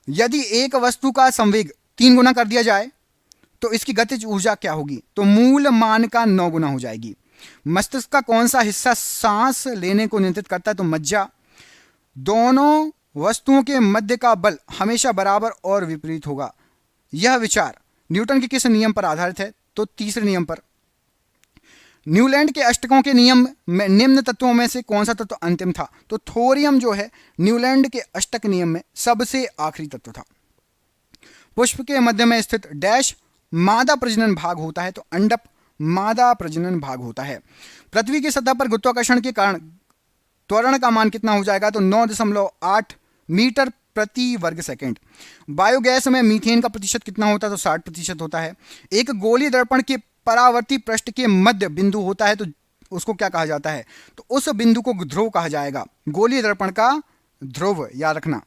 यदि एक वस्तु का संवेग 3 गुना कर दिया जाए तो इसकी गतिज ऊर्जा क्या होगी? तो मूल मान का 9 गुना हो जाएगी। मस्तिष्क का कौन सा हिस्सा सांस लेने को नियंत्रित करता है? तो मज्जा। दोनों वस्तुओं के मध्य का बल हमेशा बराबर और विपरीत होगा। यह विचार न्यूटन के किस नियम पर आधारित है? तो तीसरे नियम पर। न्यूलैंड के अष्टकों के नियम में निम्न तत्वों में से कौन सा तत्व अंतिम था? तो थोरियम जो है न्यूलैंड के अष्टक नियम में सबसे आखिरी तत्व था। पुष्प के मध्य में स्थित डैश मादा प्रजनन भाग होता है? तो अंडप मादा प्रजनन भाग होता है। पृथ्वी की सतह पर गुरुत्वाकर्षण के कारण त्वरण का मान कितना हो जाएगा? तो 9.8 मीटर प्रति वर्ग सेकंड। बायोगैस में मीथेन का प्रतिशत कितना होता है? तो 60% होता है। एक गोलीय दर्पण के परावर्ती पृष्ठ के मध्य बिंदु होता है तो उसको क्या कहा जाता है? तो उस बिंदु को ध्रुव कहा जाएगा। गोलीय दर्पण का ध्रुव याद रखना।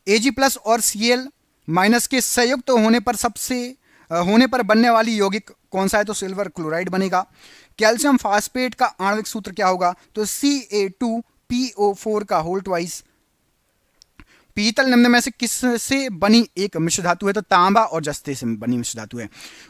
Ag+ और Cl- के संयुक्त होने पर बनने वाली यौगिक कौन सा है? तो सिल्वर क्लोराइड बनेगा। कैल्शियम फास्फेट का आणविक सूत्र क्या होगा? तो Ca2PO4 का होल ट्वाइस। पीतल निम्न में से किस से बनी एक मिश्र धातु है? तो तांबा और जस्ते से बनी मिश्र धातु है।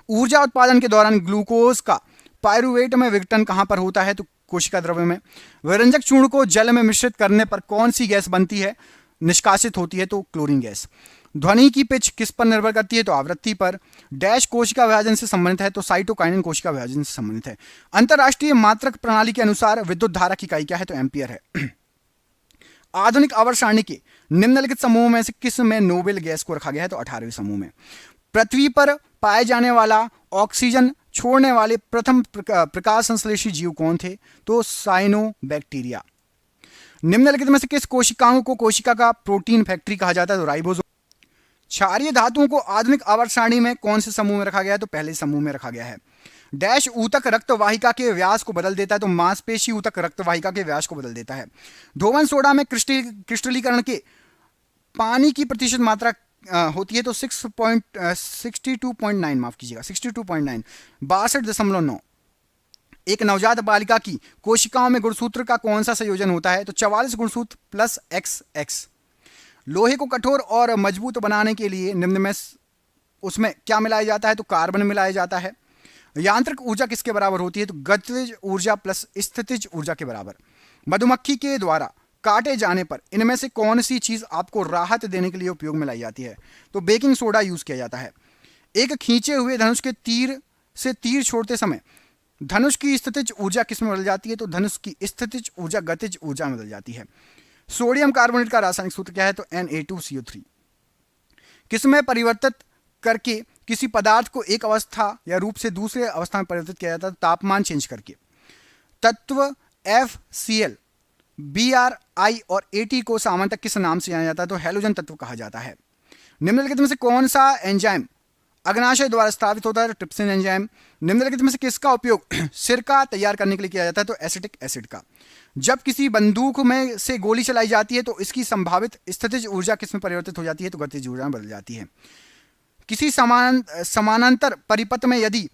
ऊर्जा उत्पादन के दौरान ग्लूकोज का पायरुवेट में विघटन कहां पर होता है? तो कोशिका द्रव्य में। विरंजक चूर्ण को जल में मिश्रित करने पर कौन सी गैस बनती है, निष्कासित होती है? तो क्लोरीन गैस। ध्वनि की पिच किस पर निर्भर करती है? तो आवृत्ति पर। डैश कोशिका विभाजन से संबंधित है? तो साइटोकाइनिन कोशिका विभाजन से संबंधित है। अंतरराष्ट्रीय मात्रक प्रणाली के अनुसार विद्युत धारा की इकाई क्या है? तो एम्पियर है। आधुनिक आवर्त सारणी के निम्नलिखित समूह में से किस में नोबेल गैस को रखा गया है? तो 18वें समूह में। पृथ्वी पर पाए जाने वाला ऑक्सीजन छोड़ने वाले प्रथम प्रकाश संश्लेषी जीव कौन थे? तो साइनोबैक्टीरिया। निम्नलिखित में से किस कोशिकाओं को कोशिका का प्रोटीन फैक्ट्री कहा जाता है? तो राइबोसोम। क्षारीय धातुओं को आधुनिक आवर्त सारणी में कौन से समूह में रखा गया है? तो पहले समूह में रखा गया है। डैश ऊतक रक्त वाहिका के व्यास को बदल देता है? तो मांसपेशी ऊतक रक्त वाहिका के व्यास को बदल देता है। धोवन सोडा में क्रिस्टलीकरण के पानी की प्रतिशत मात्रा होती है? तो 62.9, माफ कीजिएगा 62.9, 62.9। एक नवजात बालिका की कोशिकाओं में गुणसूत्र का कौन सा संयोजन होता है? तो 44 गुणसूत्र प्लस XX। लोहे को कठोर और मजबूत बनाने के लिए निम्न में उसमें क्या मिलाया जाता है? तो कार्बन मिलाया जाता है। यांत्रिक ऊर्जा किसके बराबर होती है? तो गतिज ऊर्जा प्लस स्थितिज ऊर्जा के बराबर। मधुमक्खी के द्वारा काटे जाने पर इनमें से कौन सी चीज आपको राहत देने के लिए उपयोग में लाई जाती है? तो बेकिंग सोडा यूज किया जाता है। एक खींचे हुए धनुष के तीर से तीर छोड़ते समय धनुष की स्थितिज ऊर्जा किस में बदल जाती है? तो धनुष की स्थितिज ऊर्जा गतिज ऊर्जा में बदल जाती है। सोडियम कार्बोनेट का रासायनिक सूत्र क्या है? तो Na2CO3। किसमें परिवर्तित करके किसी पदार्थ को एक अवस्था या रूप से दूसरे अवस्था में परिवर्तित किया जाता है? तापमान चेंज करके। तत्व FCl, Bri और At को सामान्यतः किस नाम से जाना जाता है? तो हैलोजन तत्व कहा जाता है। निम्नलिखित में से कौन सा एंजाइम अग्नाशय द्वारा स्थापित होता है? तो ट्रिप्सिन एंजाइम। निम्नलिखित में से किसका उपयोग सिरका तैयार करने के लिए किया जाता है? तो एसिटिक एसिड का। जब किसी बंदूक में से गोली चलाई जाती है तो इसकी संभावित स्थितिज ऊर्जा किस में परिवर्तित हो जाती है? तो गतिज ऊर्जा में बदल जाती है। किसी समानांतर परिपथ में यदि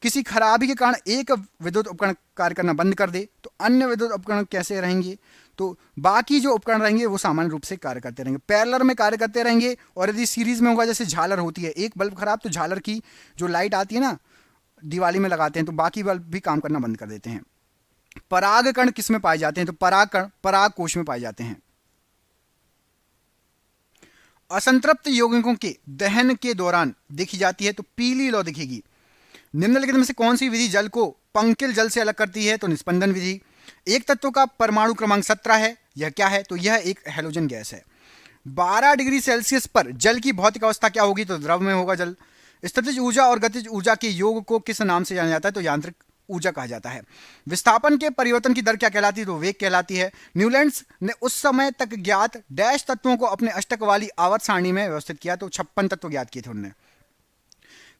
किसी खराबी के कारण एक विद्युत उपकरण कार्य करना बंद कर दे तो अन्य विद्युत उपकरण कैसे रहेंगे? तो बाकी जो उपकरण रहेंगे वो सामान्य रूप से कार्य करते रहेंगे, पैरेलल में कार्य करते रहेंगे। और यदि सीरीज में होगा, जैसे झालर होती है, एक बल्ब खराब तो झालर की जो लाइट आती है ना, दिवाली में लगाते हैं, तो बाकी बल्ब भी काम करना बंद कर देते हैं। पराग कण किस में पाए जाते हैं? तो पराग कण पराग कोश में पाए जाते हैं। असंतृप्त यौगिकों के दहन के दौरान देखी जाती है? तो पीली लौ दिखेगी। निम्नलिखित में से कौन सी विधि जल को पंकिल जल से अलग करती है? तो निस्पंदन विधि। एक तत्व का परमाणु क्रमांक 17 है, यह क्या है? तो यह एक हैलोजन गैस है। 12 डिग्री सेल्सियस पर जल की भौतिक अवस्था क्या होगी? तो द्रव में होगा जल। स्थितिज ऊर्जा और गतिज ऊर्जा के योग को किस नाम से जाना जाता है? तो यांत्रिक ऊर्जा कहा जाता है। विस्थापन के परिवर्तन की दर क्या कहलाती है? तो वेग कहलाती है। न्यूलैंड्स ने उस समय तक ज्ञात डैश तत्वों को अपने अष्टक वाली आवर्त सारणी में व्यवस्थित किया? तो 56 तत्व ज्ञात किए थे उन्होंने।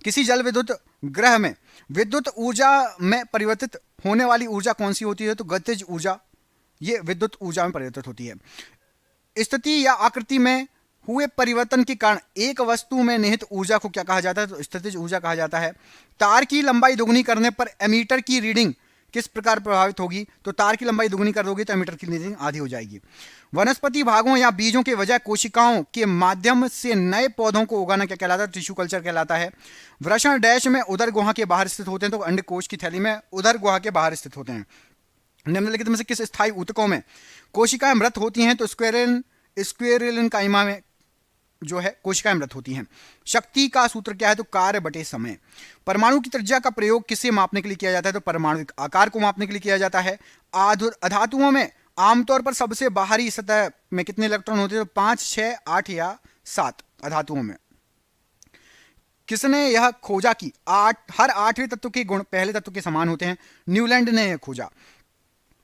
किसी जल विद्युत ग्रह में विद्युत ऊर्जा में परिवर्तित होने वाली ऊर्जा कौन सी होती है? तो गतिज ऊर्जा, ये विद्युत ऊर्जा में परिवर्तित होती है। स्थिति या आकृति में हुए परिवर्तन के कारण एक वस्तु में निहित ऊर्जा को क्या कहा जाता है? तो स्थितिज ऊर्जा कहा जाता है। तार की लंबाई दुगनी करने पर एमीटर की रीडिंग किस प्रकार प्रभावित होगी? तो तार की लंबाई दुगनी कर दोगे तो एमीटर की रीडिंग आधी हो जाएगी। वनस्पति भागों या बीजों के बजाय कोशिकाओं के माध्यम से नए पौधों को उगाना क्या कहलाता है? टिश्यू कल्चर कहलाता है। वृषण डैश में उदर गुहा के बाहर स्थित होते हैं? तो अंडकोश की थैली में उदर गुहा के बाहर स्थित होते हैं। निम्नलिखित में से किस स्थायी ऊतकों में कोशिकाएं मृत होती हैं? तो स्क्वेरिलन काइमा में जो है कोशिकाएं मृत होती हैं। शक्ति का सूत्र क्या है? तो कार्य बटे समय। परमाणु की त्रिज्या का प्रयोग किसे मापने के लिए किया जाता है? तो परमाणु आकार को मापने के लिए किया जाता है। अधातुओं में आमतौर पर सबसे बाहरी सतह में कितने इलेक्ट्रॉन होते हैं? तो 5, 6, 8 या 7 अधातुओं में। किसने यह खोजा कि हर 8वें तत्व के गुण पहले तत्व के समान होते हैं? न्यूलैंड ने यह खोजा।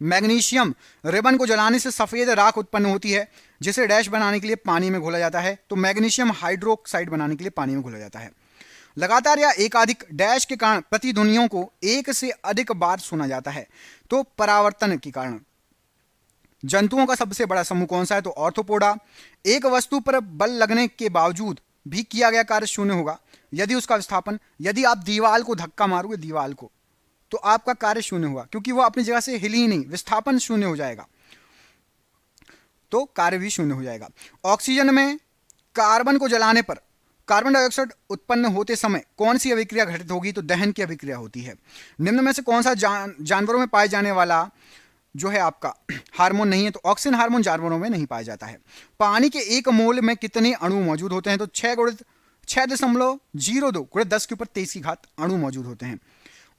मैग्नीशियम रिबन को जलाने से सफेद राख उत्पन्न होती है, जिसे डैश बनाने के लिए पानी में घोला जाता है। तो मैग्नीशियम हाइड्रोक्साइड बनाने के लिए पानी में घोला जाता है। लगातार या एकाधिक डैश के कारण प्रतिध्वनियों को एक से अधिक बार सुना जाता है। तो परावर्तन के कारण। जंतुओं का सबसे बड़ा समूह कौन सा है? तो ऑर्थोपोडा। एक वस्तु पर बल लगने के बावजूद भी किया गया कार्य शून्य होगा यदि उसका विस्थापन, यदि आप दीवार को धक्का मारोगे दीवार को, तो आपका कार्य शून्य होगा, क्योंकि वो अपनी जगह से हिली ही नहीं, विस्थापन शून्य हो जाएगा। तो कार्य भी शून्य हो जाएगा। ऑक्सीजन में कार्बन को जलाने पर कार्बन डाइऑक्साइड उत्पन्न होते समय कौन सी अभिक्रिया घटित होगी? तो दहन की अभिक्रिया होती है। निम्न में से कौन सा जानवरों में पाए जाने वाला जो है आपका हार्मोन नहीं है? तो ऑक्सीजन हार्मोन जानवरों में नहीं पाया जाता है। पानी के 1 मोल में कितने अणु मौजूद होते हैं? तो 6.02 गुणित 10 के ऊपर 23 की घात अणु मौजूद होते हैं।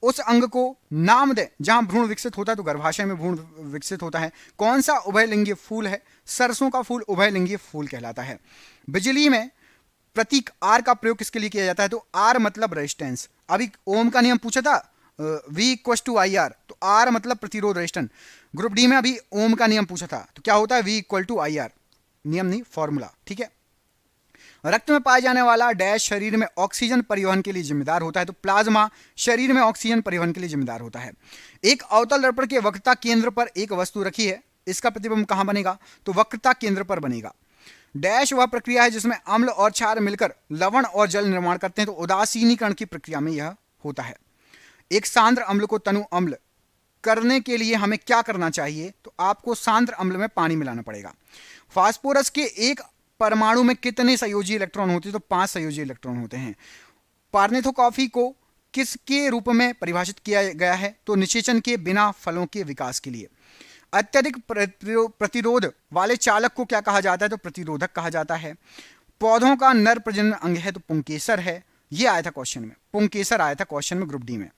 उस अंग को नाम दे जहां भ्रूण विकसित होता है, तो गर्भाशय में भ्रूण विकसित होता है। कौन सा उभयलिंगीय फूल है? सरसों का फूल उभयलिंगीय फूल कहलाता है। बिजली में प्रतीक आर का प्रयोग किसके लिए किया जाता है? तो आर मतलब रेजिस्टेंस। अभी ओम का नियम पूछा था, V equal to I R, तो आर मतलब प्रतिरोध रेजिस्टेंस। ग्रुप डी में अभी ओम का नियम पूछा था, तो क्या होता है? V equal to I R, नियम नहीं फॉर्मूला, ठीक है। रक्त में पाया जाने वाला डैश शरीर में ऑक्सीजन परिवहन के लिए जिम्मेदार होता है, तो प्लाज्मा शरीर में ऑक्सीजन परिवहन के लिए जिम्मेदार होता है। एक अवतल दर्पण के वक्रता केंद्र पर एक वस्तु रखी है, इसका प्रतिबिंब कहां बनेगा? तो वक्रता केंद्र पर बनेगा। डैश वह प्रक्रिया है जिसमें अम्ल और क्षार मिलकर लवण और जल निर्माण करते हैं, तो उदासीनीकरण की प्रक्रिया में यह होता है। एक सांद्र अम्ल को तनु अम्ल करने के लिए हमें क्या करना चाहिए? तो आपको सांद्र अम्ल में पानी मिलाना पड़ेगा। फास्फोरस के एक परमाणु में कितने संयोजी इलेक्ट्रॉन होते हैं? तो 5 संयोजी इलेक्ट्रॉन होते हैं। पार्नेथो कॉफी को किसके रूप में परिभाषित किया गया है? तो निषेचन के बिना फलों के विकास के लिए। अत्यधिक प्रतिरोध वाले चालक को क्या कहा जाता है? तो प्रतिरोधक कहा जाता है। पौधों का नर प्रजनन अंग है, तो पुंकेसर है। यह आया था क्वेश्चन में, पुंकेसर आया था क्वेश्चन में ग्रुप डी में।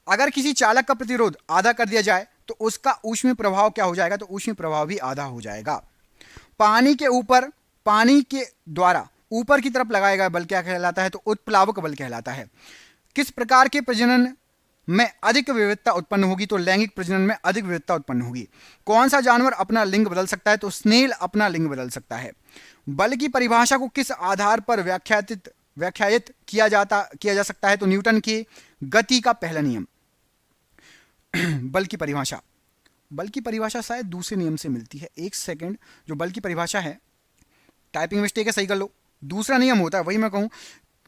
अगर किसी चालक का प्रतिरोध आधा कर दिया जाए तो उसका ऊष्मीय प्रभाव क्या हो जाएगा? तो ऊष्मीय प्रभाव भी आधा हो जाएगा। पानी के द्वारा ऊपर की तरफ लगाया गया बल क्या कहलाता है? तो उत्प्लावक बल कहलाता है। किस प्रकार के प्रजनन में अधिक विविधता उत्पन्न होगी? तो लैंगिक प्रजनन में अधिक विविधता उत्पन्न होगी। कौन सा जानवर अपना लिंग बदल सकता है? तो स्नेल अपना लिंग बदल सकता है। बल की परिभाषा को किस आधार पर व्याख्यायित किया जा सकता है? तो न्यूटन की गति का पहला नियम। बल की परिभाषा शायद दूसरे नियम से मिलती है। एक सेकंड, जो बल की परिभाषा है, टाइपिंग मिस्टेक है, सही कर लो। दूसरा नियम होता है, वही मैं कहूं,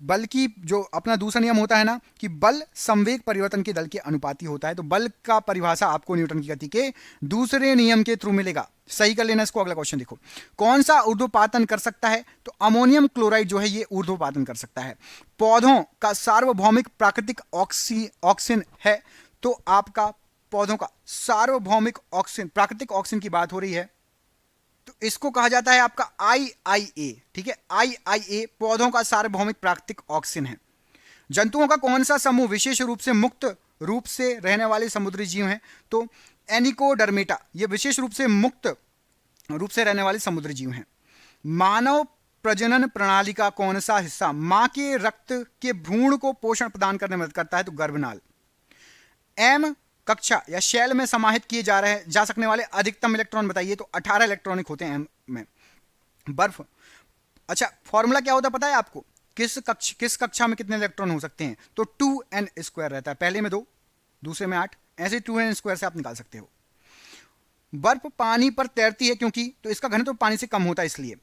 बल की जो अपना दूसरा नियम होता है ना, कि बल संवेग परिवर्तन के दल के अनुपाती होता है। तो बल का परिभाषा आपको न्यूटन की गति के दूसरे नियम के थ्रू मिलेगा। सही कर लेना इसको। अगला क्वेश्चन देखो, कौन सा ऊर्ध्वपातन कर सकता है? तो अमोनियम क्लोराइड जो है ये ऊर्ध्वपातन कर सकता है। पौधों का सार्वभौमिक प्राकृतिक ऑक्सीजन है, तो आपका पौधों का सार्वभौमिक ऑक्सीजन, प्राकृतिक ऑक्सीजन की बात हो रही है, तो इसको कहा जाता है आपका IIA, ठीक है। IIA पौधों का सार्वभौमिक प्राकृतिक ऑक्सीजन है। जंतुओं का कौन सा समूह विशेष रूप से मुक्त रूप से रहने वाले समुद्री जीव हैं? तो एनिकोडर्मेटा, ये विशेष रूप से मुक्त रूप से रहने वाले समुद्री जीव हैं। मानव प्रजनन प्रणाली का कौन सा हिस्सा मां के रक्त के भ्रूण को पोषण प्रदान करने में मदद करता है? तो गर्भनाल। एम कक्षा या शेल में समाहित किए जा सकने वाले अधिकतम इलेक्ट्रॉन बताइए? तो 18 इलेक्ट्रॉनिक होते हैं एम में। बर्फ, अच्छा फॉर्मूला क्या होता है पता है आपको? किस कक्षा में कितने इलेक्ट्रॉन हो सकते हैं? तो 2n² रहता है। पहले में 2, दूसरे में 8, ऐसे 2n² से आप निकाल सकते हो। बर्फ पानी पर तैरती है क्योंकि, तो इसका घनत्व पानी से कम होता है इसलिए।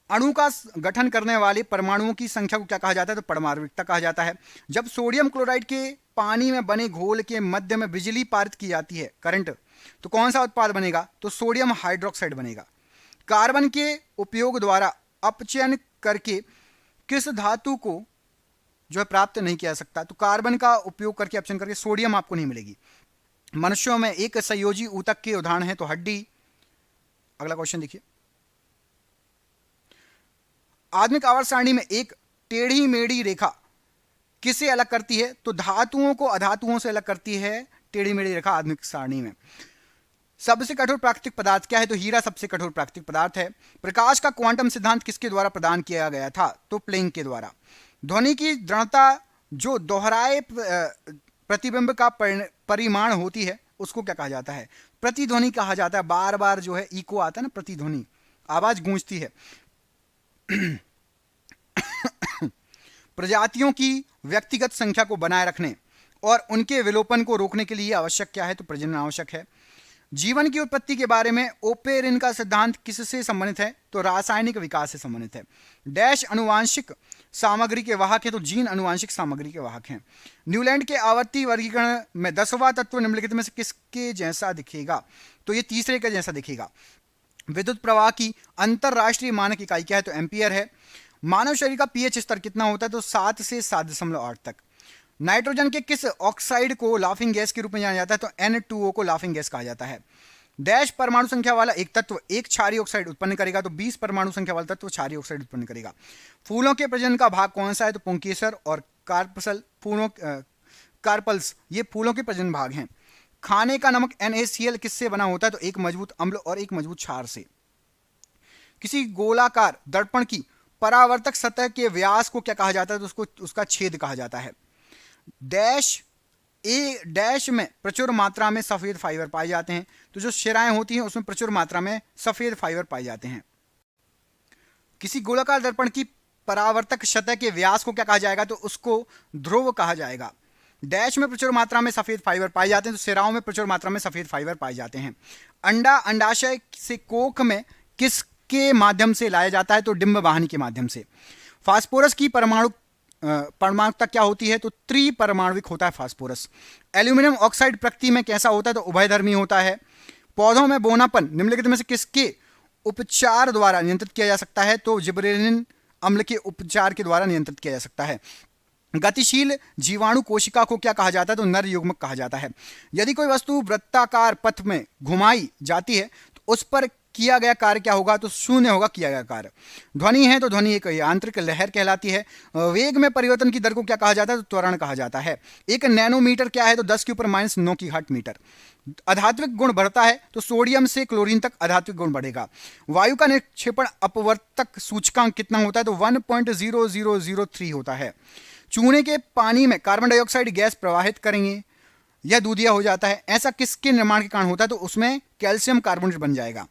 अणु का गठन करने वाले परमाणुओं की संख्या को क्या कहा जाता है? तो परमाणुकता कहा जाता है। जब सोडियम क्लोराइड के पानी में बने घोल के मध्य में बिजली पारित की जाती है, करंट, तो कौन सा उत्पाद बनेगा? तो सोडियम हाइड्रोक्साइड बनेगा। कार्बन के उपयोग द्वारा अपचयन करके किस धातु को जो है प्राप्त नहीं किया जा सकता? तो कार्बन का उपयोग करके अपचयन करके सोडियम आपको नहीं मिलेगी। मनुष्यों में एक संयोजी ऊतक के उदाहरण है, तो हड्डी। अगला क्वेश्चन देखिए, आधुनिक आवर्त सारणी में एक टेढ़ी मेढ़ी रेखा किसे अलग करती है? तो धातुओं को अधातुओं से अलग करती है टेढ़ी मेढ़ी रेखा आधुनिक सारणी में। सबसे कठोर प्राकृतिक पदार्थ क्या है? तो हीरा सबसे कठोर प्राकृतिक पदार्थ है। प्रकाश का क्वांटम सिद्धांत किसके द्वारा प्रदान किया गया था? तो प्लैंक के द्वारा। ध्वनि की दृढ़ता जो दोहराए प्रतिबिंब का परिमाण होती है उसको क्या कहा जाता है? प्रतिध्वनि कहा जाता है। बार बार जो है इको आता है ना, प्रतिध्वनि, आवाज गूंजती है। प्रजातियों की व्यक्तिगत संख्या को बनाए रखने और उनके विलोपन को रोकने के लिए आवश्यक क्या है? तो प्रजनन आवश्यक है। जीवन की उत्पत्ति के बारे में ओपेरिन का सिद्धांत किससे संबंधित है? तो रासायनिक विकास से संबंधित है। डैश अनुवांशिक सामग्री के वाहक है? तो जीन अनुवांशिक सामग्री के वाहक हैं। न्यूलैंड के आवर्ती वर्गीकरण में 10वां तत्व निम्नलिखित में से किसके जैसा दिखेगा? तो ये तीसरे के जैसा दिखेगा। विद्युत प्रवाह की अंतरराष्ट्रीय मानक इकाई क्या है? तो एम्पियर है। मानव शरीर का पीएच स्तर कितना होता है? तो 7 से 7.8 तक। नाइट्रोजन के किस ऑक्साइड को लाफिंग गैस के रूप में जाना जाता है? तो N2O को लाफिंग गैस कहा जाता है। डैश परमाणु संख्या वाला एक तत्व एक क्षारीय ऑक्साइड उत्पन्न करेगा, तो 20 परमाणु संख्या वाला तत्व क्षारीय ऑक्साइड उत्पन्न करेगा। फूलों के प्रजनन का भाग कौन सा है? तो पुंकेसर और कार्पसल फूलों कार्पल्स ये फूलों के प्रजनन भाग हैं। खाने का नमक NaCl किससे बना होता है? तो एक मजबूत अम्ल और एक मजबूत क्षार से। किसी गोलाकार दर्पण की परावर्तक सतह के व्यास को क्या कहा जाता है? तो उसको उसका छेद कहा जाता है। डैश में प्रचुर मात्रा में सफेद फाइबर पाए जाते हैं। तो जो शिराएं होती हैं उसमें प्रचुर मात्रा में सफेद फाइबर पाए जाते हैं। किसी गोलाकार दर्पण की परावर्तक सतह के व्यास को क्या कहा जाएगा? तो उसको ध्रुव कहा जाएगा। डैश में प्रचुर मात्रा में सफेद फाइबर पाए जाते हैं, तो सिराओं में प्रचुर मात्रा में सफेद फाइबर पाए जाते हैं। अंडा अंडाशय से कोख में किसके माध्यम से लाया जाता है? तो डिंब वाहिनी के माध्यम से। फास्फोरस की परमाणुकता क्या होती है? तो त्रिपरमाणुविक होता है फास्फोरस। एल्यूमिनियम ऑक्साइड प्रकृति में कैसा होता है? तो उभयधर्मी होता है। पौधों में बोनापन निम्नलिखित में से किसके उपचार द्वारा नियंत्रित किया जा सकता है? तो जिबरेलिन अम्ल के उपचार के द्वारा नियंत्रित किया जा सकता है। गतिशील जीवाणु कोशिका को क्या कहा जाता है? तो नर युग्मक कहा जाता है। यदि कोई वस्तु वृत्ताकार पथ में घुमाई जाती है तो उस पर किया गया कार्य क्या होगा? तो शून्य होगा किया गया कार्य। ध्वनि है तो ध्वनि एक यांत्रिक लहर कहलाती है। वेग में परिवर्तन की दर को क्या कहा जाता है? तो त्वरण कहा जाता है। एक नैनोमीटर क्या है? तो 10 के ऊपर -9 की घात मीटर। आधात्विक गुण बढ़ता है तो सोडियम से क्लोरीन तक आधात्विक गुण बढ़ेगा। वायु का निक्षेपण अपवर्तक सूचकांक कितना होता है? तो 1.0003 होता है। चूने के पानी में कार्बन डाइऑक्साइड गैस प्रवाहित करेंगे, यह दूधिया हो जाता है। ऐसा किसके निर्माण के कारण होता है? तो उसमें कैल्शियम कार्बोनेट बन जाएगा।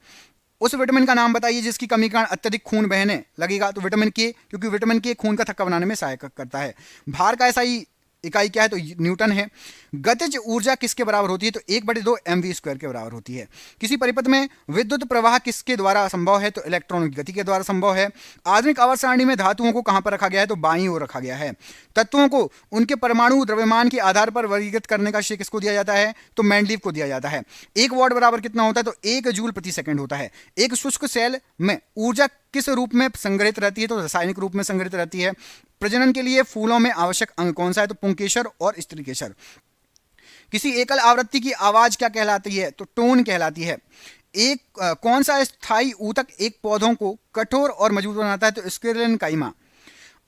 उस विटामिन का नाम बताइए जिसकी कमी के कारण अत्यधिक खून बहने लगेगा। तो विटामिन के, क्योंकि विटामिन के खून का थक्का बनाने में सहायक करता है। भार का ऐसा ही इकाई क्या है? तो न्यूटन है। गतिज ऊर्जा किसके बराबर होती है? तो 1/2 mv² के बराबर होती है। किसी परिपथ में विद्युत प्रवाह किसके द्वारा संभव है? तो इलेक्ट्रॉनों की गति के द्वारा संभव है। आधुनिक आवर्त सारणी में धातुओं को कहां पर रखा गया है? तो बाईं ओर रखा गया है। तत्वों को उनके परमाणु द्रव्यमान के आधार पर वर्गीकृत करने का श्रेय किसको दिया जाता है? तो मेंडलीव को दिया जाता है। 1 वॉट बराबर कितना होता है? तो 1 जूल प्रति सेकंड होता है। एक शुष्क सेल में ऊर्जा किस रूप में संग्रहित रहती है? तो रासायनिक रूप में संग्रहित रहती है। प्रजनन के लिए फूलों में आवश्यक अंग कौन सा है? तो पुंकेसर और स्त्रीकेसर। किसी एकल आवृत्ति की आवाज क्या कहलाती है? तो टोन कहलाती है। कौन सा स्थायी ऊतक एक पौधों को कठोर और मजबूत बनाता है? तो स्क्विरेलिन काइमा।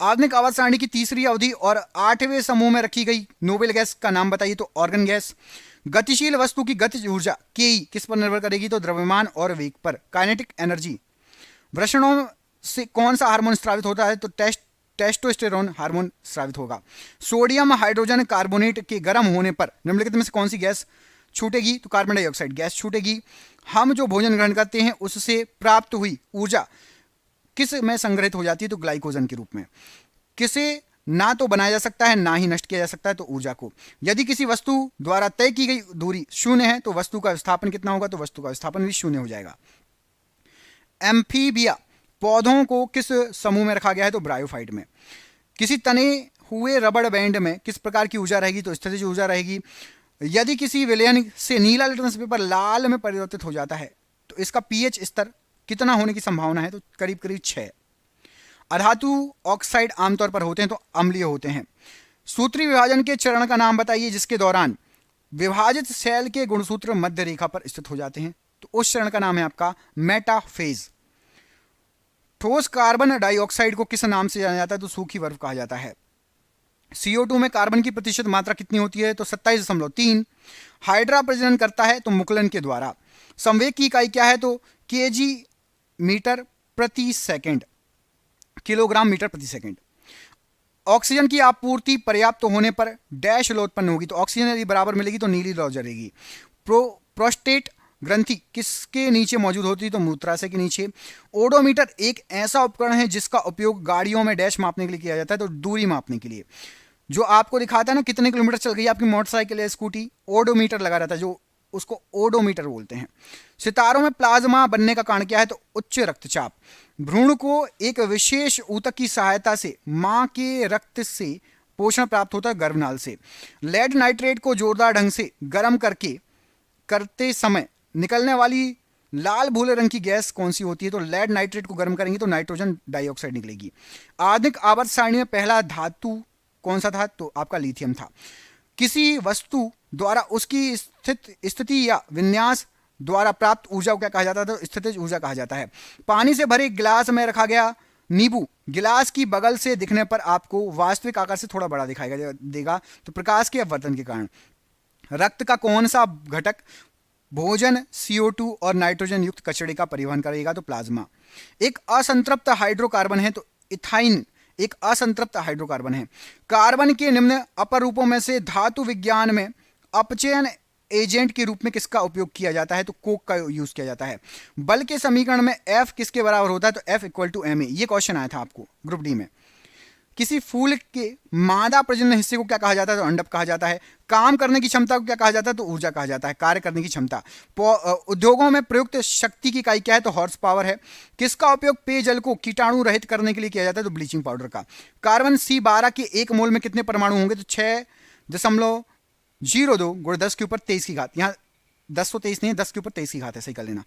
आधुनिक आवर्त सारणी की तीसरी अवधि और 8वें समूह में रखी गई नोबेल गैस का नाम बताइए? तो ऑर्गन गैस। गतिशील वस्तु की गतिज ऊर्जा के किस पर निर्भर करेगी? तो द्रव्यमान और वेग पर, काइनेटिक एनर्जी। वृषणों से कौन सा हार्मोन स्रावित होता है? तो टेस्टोस्टेरोन हार्मोन स्रावित होगा। सोडियम हाइड्रोजन कार्बोनेट के गर्म होने पर निम्नलिखित में से कौन सी गैस छूटेगी? तो कार्बन डाइऑक्साइड गैस छूटेगी। हम जो भोजन ग्रहण करते हैं उससे प्राप्त हुई ऊर्जा किस में संग्रहित हो जाती है? तो ग्लाइकोजन के रूप में। किसे ना तो बनाया जा सकता है ना ही नष्ट किया जा सकता है? तो ऊर्जा को। यदि किसी वस्तु द्वारा तय की गई दूरी 0 है तो वस्तु का विस्थापन कितना होगा? तो वस्तु का विस्थापन भी 0 हो जाएगा। एम्फीबिया पौधों को किस समूह में रखा गया है? तो ब्रायोफाइट में। किसी तने हुए रबड़ बैंड में किस प्रकार की ऊर्जा रहेगी? तो स्थितिज ऊर्जा रहेगी। यदि किसी विलयन से नीला लिटमस पेपर लाल में परिवर्तित हो जाता है तो इसका पीएच स्तर कितना होने की संभावना है? तो करीब करीब 6। अधातु ऑक्साइड आमतौर पर होते हैं तो अम्लीय होते हैं। सूत्री विभाजन के चरण का नाम बताइए जिसके दौरान विभाजित सेल के गुणसूत्र मध्य रेखा पर स्थित हो जाते हैं? तो उस चरण का नाम है आपका मेटाफेज। ठोस कार्बन डाइऑक्साइड को किस नाम से जाना जाता है? तो सूखी बर्फ कहा जाता है। CO2 में कार्बन की प्रतिशत मात्रा कितनी होती है? तो 27.3। हाइड्रा प्रजनन करता है तो मुकुलन के द्वारा। संवेग की इकाई क्या है? तो kg मीटर प्रति सेकंड, किलोग्राम मीटर प्रति सेकंड। ऑक्सीजन की आपूर्ति पर्याप्त होने पर डैश लौ उत्पन्न होगी? तो ऑक्सीजन यदि बराबर मिलेगी तो नीली लौ जलेगी। प्रोस्टेट ग्रंथि किसके नीचे मौजूद होती है? तो मूत्राशय के नीचे। ओडोमीटर एक ऐसा उपकरण है जिसका उपयोग गाड़ियों में डैश मापने के लिए किया जाता है? तो दूरी मापने के लिए। जो आपको दिखाता है ना कितने किलोमीटर चल गई आपकी मोटरसाइकिल या स्कूटी, ओडोमीटर लगा रहता है, जो उसको ओडोमीटर बोलते हैं। सितारों में प्लाज्मा बनने का कारण क्या है? तो उच्च रक्तचाप। भ्रूण को एक विशेष ऊतक की सहायता से मां के रक्त से पोषण प्राप्त होता है, गर्भनाल से। लेड नाइट्रेट को जोरदार ढंग से गर्म करते समय निकलने वाली लाल भूरे रंग की गैस कौन सी होती है? तो लेड नाइट्रेट को गर्म करेंगे तो नाइट्रोजन डाइऑक्साइड निकलेगी। आधुनिक आवर्त सारणी में पहला धातु कौन सा था? तो आपका लिथियम था। किसी वस्तु द्वारा उसकी स्थिति या विन्यास द्वारा प्राप्त ऊर्जा को क्या कहा जाता है? तो स्थितिज ऊर्जा कहा जाता है। पानी से भरे गिलास में रखा गया नींबू गिलास की बगल से दिखने पर आपको वास्तविक आकार से थोड़ा बड़ा दिखाई देगा, तो प्रकाश के अपवर्तन के कारण। रक्त का कौन सा घटक भोजन, CO2 और नाइट्रोजन युक्त कचरे का परिवहन करेगा? तो प्लाज्मा। एक असंतृप्त हाइड्रोकार्बन है, तो इथाइन एक असंतृप्त हाइड्रोकार्बन है। कार्बन के निम्न अपर रूपों में से धातु विज्ञान में अपचयन एजेंट के रूप में किसका उपयोग किया जाता है? तो कोक का यूज किया जाता है। बल के समीकरण में F किसके बराबर होता है? तो F = ma। ये क्वेश्चन आया था आपको ग्रुप डी में। किसी फूल के मादा प्रजनन हिस्से को क्या कहा जाता है? तो अंडक कहा जाता है। काम करने की क्षमता को क्या कहा जाता है? तो ऊर्जा कहा जाता है, कार्य करने की क्षमता। उद्योगों में प्रयुक्त शक्ति की इकाई क्या है? तो हॉर्स पावर है। किसका उपयोग पेयजल को कीटाणु रहित करने के लिए किया जाता है? तो ब्लीचिंग पाउडर का। कार्बन C12 के 1 मोल में कितने परमाणु होंगे? तो 6.02 × 10⁻23 की घात। यहाँ 1023 नहीं है, 10⁻23 की घात है, सही कर लेना।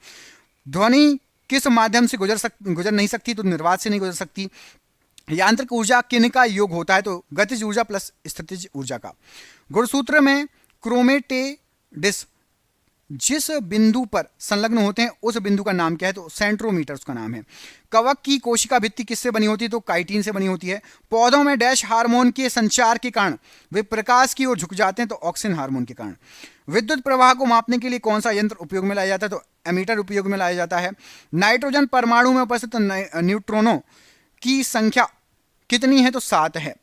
ध्वनि किस माध्यम से गुजर नहीं सकती? तो निर्वात से नहीं गुजर सकती। यांत्रिक ऊर्जा किन का योग होता है? तो गतिज ऊर्जा प्लस स्थितिज ऊर्जा का। गुणसूत्र में क्रोमेटिडिस जिस बिंदु पर संलग्न होते हैं उस बिंदु का नाम क्या है? तो सेंट्रोमीटर उसका नाम है। कवक की कोशिका भित्ति किससे बनी होती है? तो काइटिन से बनी होती है। पौधों में डैश हार्मोन के संचार के कारण वे प्रकाश की ओर झुक जाते हैं? तो ऑक्सिन हार्मोन के कारण। विद्युत प्रवाह को मापने के लिए कौन सा यंत्र उपयोग में लाया जाता है? तो एमीटर उपयोग में लाया जाता है। नाइट्रोजन परमाणु में उपस्थित न्यूट्रॉनों की संख्या कितनी है? तो 7 है।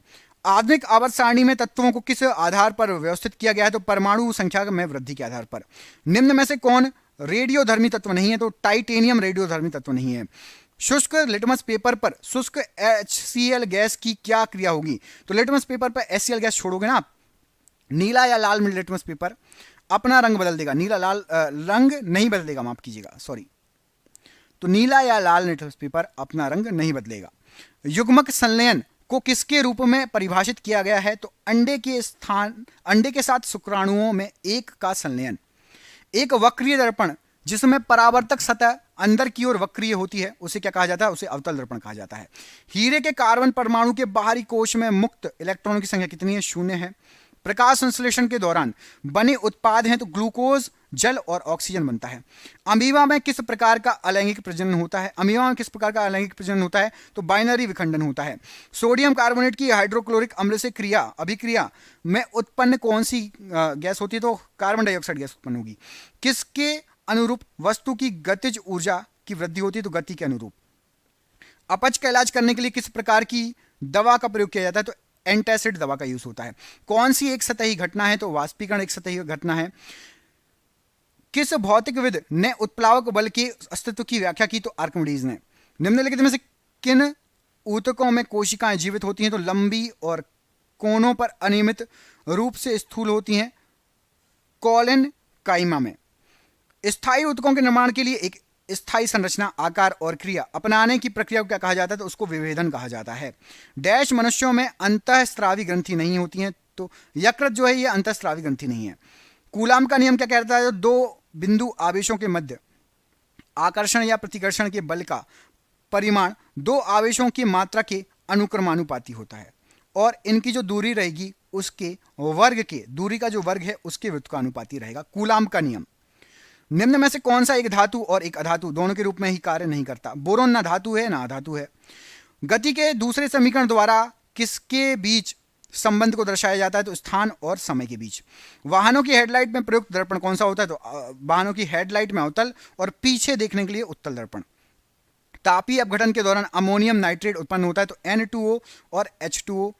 आधुनिक आवर्त सारणी में तत्वों को किस आधार पर व्यवस्थित किया गया है? तो परमाणु संख्या में वृद्धि के आधार पर। निम्न में से कौन रेडियोधर्मी तत्व नहीं है? तो टाइटेनियम रेडियोधर्मी तत्व नहीं है। शुष्क लिटमस पेपर पर शुष्क HCl गैस की क्या क्रिया होगी? तो लिटमस पेपर पर HCl गैस छोड़ोगे ना आप, नीला या लाल में लिटमस पेपर अपना रंग बदल देगा। नीला लाल रंग नहीं बदलेगा, माफ कीजिएगा, सॉरी। तो नीला या लाल लिटमस पेपर अपना रंग नहीं बदलेगा। युग्मक संलयन को किसके रूप में परिभाषित किया गया है? तो अंडे के साथ शुक्राणुओं में एक का संलयन। एक वक्रीय दर्पण जिसमें परावर्तक सतह अंदर की ओर वक्रीय होती है उसे क्या कहा जाता है? उसे अवतल दर्पण कहा जाता है। हीरे के कार्बन परमाणु के बाहरी कोश में मुक्त इलेक्ट्रॉनों की संख्या कितनी है? 0 है। प्रकाश संश्लेषण के दौरान बने उत्पाद हैं तो ग्लूकोज, जल और ऑक्सीजन बनता है। अमीबा में किस प्रकार का अलैंगिक प्रजनन होता है? अमीबा में किस प्रकार का अलैंगिक प्रजनन होता है? तो बाइनरी विखंडन होता है। सोडियम कार्बोनेट की हाइड्रोक्लोरिक अम्ल से अभिक्रिया में उत्पन्न कौन सी गैस होती है? तो कार्बन डाइऑक्साइड गैस उत्पन्न होगी। किसके अनुरूप वस्तु की गतिज ऊर्जा की वृद्धि होती है? तो गति के अनुरूप। अपच का इलाज करने के लिए किस प्रकार की दवा का प्रयोग किया जाता है? तो एंटासिड दवा का यूज होता है। कौन सी एक सतही घटना है? तो वाष्पीकरण एक सतही घटना है। किस भौतिकविद ने उत्प्लावक बल के अस्तित्व की व्याख्या की? तो आर्किमिडीज ने। निम्नलिखित में से किन ऊतकों में कोशिकाएं जीवित होती हैं? तो लंबी और कोनों पर अनियमित रूप से स्थूल होती हैं कोलेन काइमा में। स्थायी ऊतकों के निर्माण के लिए एक स्थायी संरचना, आकार और क्रिया अपनाने की प्रक्रिया को क्या कहा जाता है? तो उसको विभेदन कहा जाता है। डैश मनुष्यों में अंतःस्रावी ग्रंथि नहीं होती हैं, तो यकृत जो है ये अंतःस्रावी ग्रंथि नहीं है। कूलाम का नियम क्या कहता है? 2 बिंदु आवेशों के मध्य आकर्षण या प्रतिकर्षण के बल का परिमाण 2 आवेशों की मात्रा के अनुक्रमानुपाती होता है और इनकी जो दूरी रहेगी उसके वर्ग के, दूरी का जो वर्ग है उसके व्युत्क्रमानुपाती रहेगा। कूलाम का नियम। निम्न में से कौन सा एक धातु और एक अधातु दोनों के रूप में ही कार्य नहीं करता? बोरोन ना धातु है ना अधातु है। गति के दूसरे समीकरण द्वारा किसके बीच संबंध को दर्शाया जाता है? तो स्थान और समय के बीच। वाहनों की हेडलाइट में प्रयुक्त दर्पण कौन सा होता है? तो वाहनों की हेडलाइट में अवतल और पीछे देखने के लिए उत्तल दर्पण। तापीय अपघटन के दौरान अमोनियम नाइट्रेट उत्पन्न होता है, तो N2O और H2O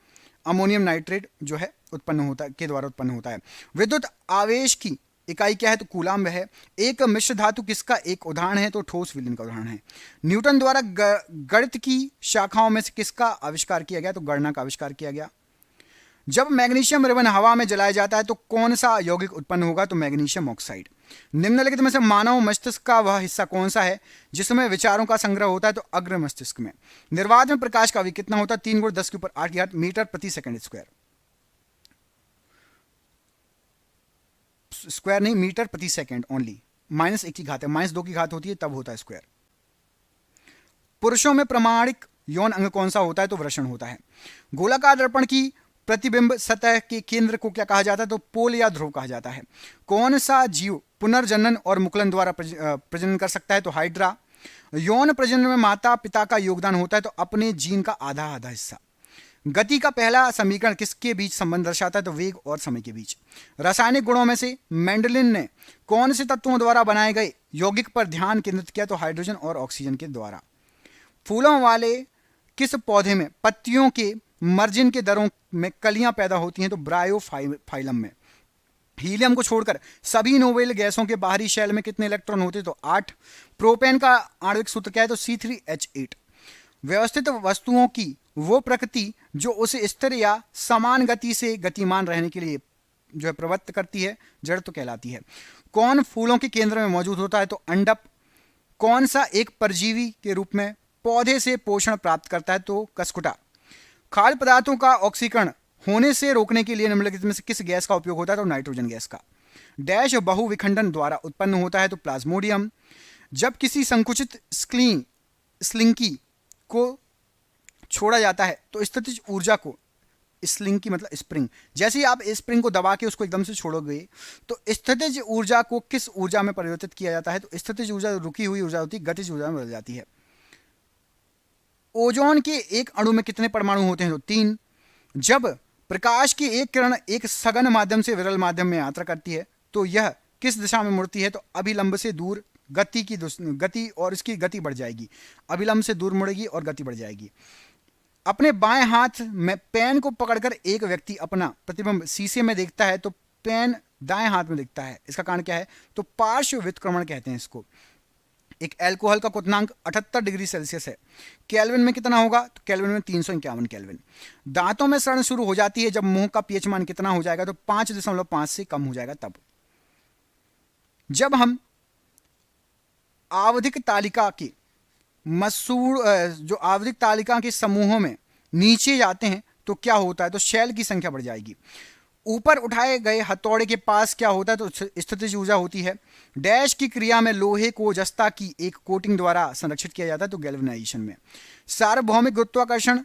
अमोनियम नाइट्रेट जो है उत्पन्न होता है के द्वारा उत्पन्न होता है। विद्युत आवेश की इकाई क्या है? तो कूलाम्ब है। एक मिश्र धातु किसका एक उदाहरण है? तो ठोस विलयन का उदाहरण है। न्यूटन द्वारा गणित की शाखाओं में से किसका आविष्कार किया गया? तो गणना का आविष्कार किया गया। जब मैग्नीशियम रिबन हवा में जलाया जाता है तो कौन सा यौगिक उत्पन्न होगा? तो मैग्नीशियम ऑक्साइड। निम्नलिखित में से मानव मस्तिष्क का वह हिस्सा कौन सा है जिसमें विचारों का संग्रह होता है? तो अग्र मस्तिष्क में। निर्वात में प्रकाश का वेग कितना होता है? 3 × 10⁸ मीटर प्रति सेकंड स्क्वायर। स्क्वायर नहीं, मीटर प्रति सेकंड ओनली, -1 की घात है, -2 की घात होती है तब होता है स्क्वायर। पुरुषों में प्रमाणिक यौन अंग कौन सा होता है? तो वृषण होता है। गोलाकार दर्पण की प्रतिबिंब सतह के केंद्र को क्या कहा जाता है? तो पोल या ध्रुव कहा जाता है। कौन सा जीव पुनर्जनन और मुकुलन द्वारा प्रजनन कर सकता है? तो हाइड्रा। यौन प्रजनन में माता पिता का योगदान होता है, तो अपने जीन का आधा आधा हिस्सा। गति का पहला समीकरण किसके बीच संबंध दर्शाता है? तो वेग और समय के बीच। रासायनिक गुणों में से मेंडलिन ने कौन से तत्वों द्वारा बनाए गए यौगिक पर ध्यान केंद्रित किया? तो हाइड्रोजन और ऑक्सीजन के द्वारा। फूलों वाले किस पौधे में पत्तियों के मार्जिन के दरों में कलियां पैदा होती हैं? तो ब्रायोफाइलम में। हीलियम को छोड़कर सभी नोबेल गैसों के बाहरी शेल में कितने इलेक्ट्रॉन होते हैं? तो 8। प्रोपेन का आणविक सूत्र क्या है? तो C3H8। व्यवस्थित वस्तुओं की वो प्रकृति जो उसे स्थिर या समान गति से गतिमान रहने के लिए जो है प्रवृत्त करती है, जड़ तो कहलाती है। कौन फूलों के केंद्र में मौजूद होता है? तो अंडप। कौन सा एक परजीवी के रूप में पौधे से पोषण प्राप्त करता है? तो कसकुटा। खाद्य पदार्थों का ऑक्सीकरण होने से रोकने के लिए निम्नलिखित में से किस गैस का उपयोग होता है? तो नाइट्रोजन गैस का। डैश बहुविखंडन द्वारा उत्पन्न होता है? तो प्लाज्मोडियम। जब किसी संकुचित स्लिंकी को छोड़ा जाता है तो स्थितिज ऊर्जा को, स्लिंकी मतलब स्प्रिंग, जैसे ही आप स्प्रिंग को दबा के उसको एकदम से छोड़ोगे तो स्थितिज ऊर्जा को किस ऊर्जा में परिवर्तित किया जाता है? तो स्थितिज ऊर्जा रुकी हुई ऊर्जा होती है, गतिज ऊर्जा में बदल जाती है। ओजोन के एक अणु में कितने परमाणु होते हैं? तो 3। जब प्रकाश की एक किरण एक सघन माध्यम से विरल माध्यम में यात्रा करती है तो यह किस दिशा में मुड़ती है? तो अभिलंब से दूर। गति और इसकी गति बढ़ जाएगी, अभिलंब से दूर मुड़ेगी और गति बढ़ जाएगी। अपने बाएं हाथ में पेन को पकड़कर एक व्यक्ति अपना प्रतिबिंब शीशे में देखता है तो पेन दाएं हाथ में दिखता है, इसका कारण क्या है? तो पार्श्व व्युत्क्रमण कहते हैं इसको। एक अल्कोहल का क्वथनांक 78 डिग्री सेल्सियस है, केल्विन में कितना होगा? तो केल्विन में 351 केल्विन। दांतों में सड़न शुरू हो जाती है जब मुंह का पीएच मान कितना हो जाएगा? तो 5.5 से कम हो जाएगा तब। जब हम आवधिक तालिका की जो आवधिक तालिका के समूहों में नीचे जाते हैं तो क्या होता है? तो शेल की संख्या बढ़ जाएगी। ऊपर उठाए गए हथौड़े के पास क्या होता है? तो स्थितिज ऊर्जा होती है। डैश की क्रिया में लोहे को जस्ता की एक कोटिंग द्वारा संरक्षित किया जाता है, तो गैल्वेनाइजेशन में। सार्वभौमिक गुरुत्वाकर्षण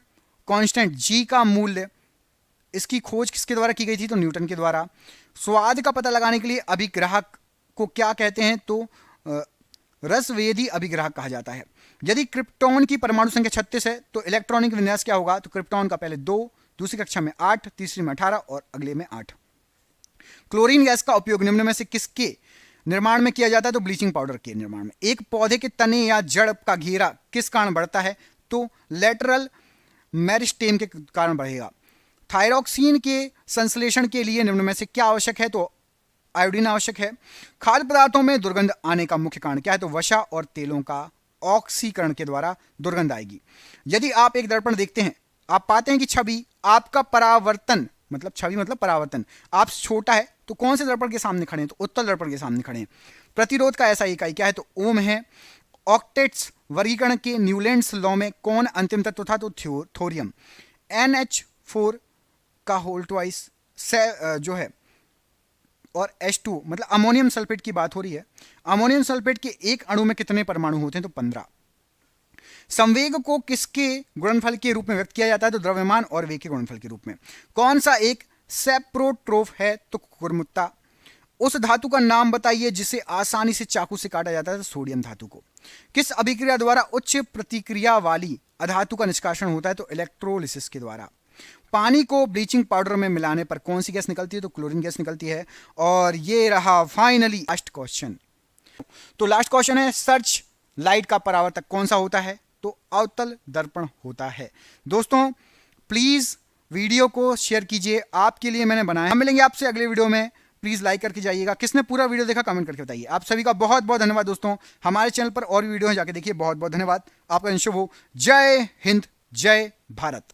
कांस्टेंट जी का मूल्य, इसकी खोज किसके द्वारा की गई थी? तो न्यूटन के द्वारा। स्वाद का पता लगाने के लिए अभिग्राहक को क्या कहते हैं? तो रसवेदी अभिग्राहक कहा जाता है। यदि क्रिप्टॉन की परमाणु संख्या 36 है तो इलेक्ट्रॉनिक विन्यास क्या होगा? तो क्रिप्टॉन का पहले 2, दूसरी कक्षा में 8, तीसरी में 18 और अगले में 8। क्लोरीन गैस का उपयोग निम्न में से किसके निर्माण में किया जाता है? तो ब्लीचिंग पाउडर के निर्माण में। एक पौधे के तने या जड़ का घेरा किस कारण बढ़ता है? तो लेटरल मेरिस्टेम के कारण बढ़ेगा। थायरॉक्सिन के संश्लेषण के लिए निम्न में से क्या आवश्यक है? तो आयोडीन आवश्यक है। खाद्य पदार्थों में दुर्गंध आने का मुख्य कारण क्या है? तो वसा और तेलों का ऑक्सीकरण के द्वारा दुर्गंध आएगी। यदि आप एक दर्पण देखते हैं, आप पाते हैं कि छवि आपका परावर्तन, मतलब छवि मतलब परावर्तन, आप छोटा है तो कौन से दर्पण के सामने खड़े हैं? तो उत्तल दर्पण के सामने खड़े हैं। प्रतिरोध का ऐसा इकाई क्या है? तो ओम है। ऑक्टेट्स वर्गीकरण के न्यूलैंड्स लॉ में कौन अंतिम तत्व था? तो थोरियम। NH4 का होल ट्वाइस जो है और H2 मतलब अमोनियम सल्फेट की बात हो रही है। अमोनियम सल्फेट के एक अणु में कितने परमाणु होते हैं? तो 15। संवेग को किसके गुणनफल के रूप में व्यक्त किया जाता है? तो द्रव्यमान और वेग के गुणनफल के रूप में। कौन सा एक सेप्रोट्रोफ है? तो कुकुरमुत्ता। उस धातु का नाम बताइए जिसे आसानी से चाकू से काटा जाता है? तो सोडियम धातु को। किस अभिक्रिया द्वारा उच्च प्रतिक्रिया वाली अधातु का निष्कासन होता है? तो इलेक्ट्रोलिसिस के द्वारा। पानी को ब्लीचिंग पाउडर में मिलाने पर कौन सी गैस निकलती है? तो क्लोरीन गैस निकलती है। और ये रहा फाइनली लास्ट क्वेश्चन। तो लास्ट क्वेश्चन है, सर्च लाइट का परावर्तक कौन सा होता है? तो अवतल दर्पण होता है। दोस्तों प्लीज वीडियो को शेयर कीजिए, आपके लिए मैंने बनाया। हम मिलेंगे आपसे अगले वीडियो में, प्लीज लाइक करके जाइएगा। किसने पूरा वीडियो देखा कमेंट करके बताइए। आप सभी का बहुत बहुत धन्यवाद दोस्तों। हमारे चैनल पर और भी वीडियो है, जाके देखिए। बहुत बहुत धन्यवाद, आपका दिन शुभ हो। जय हिंद, जय भारत।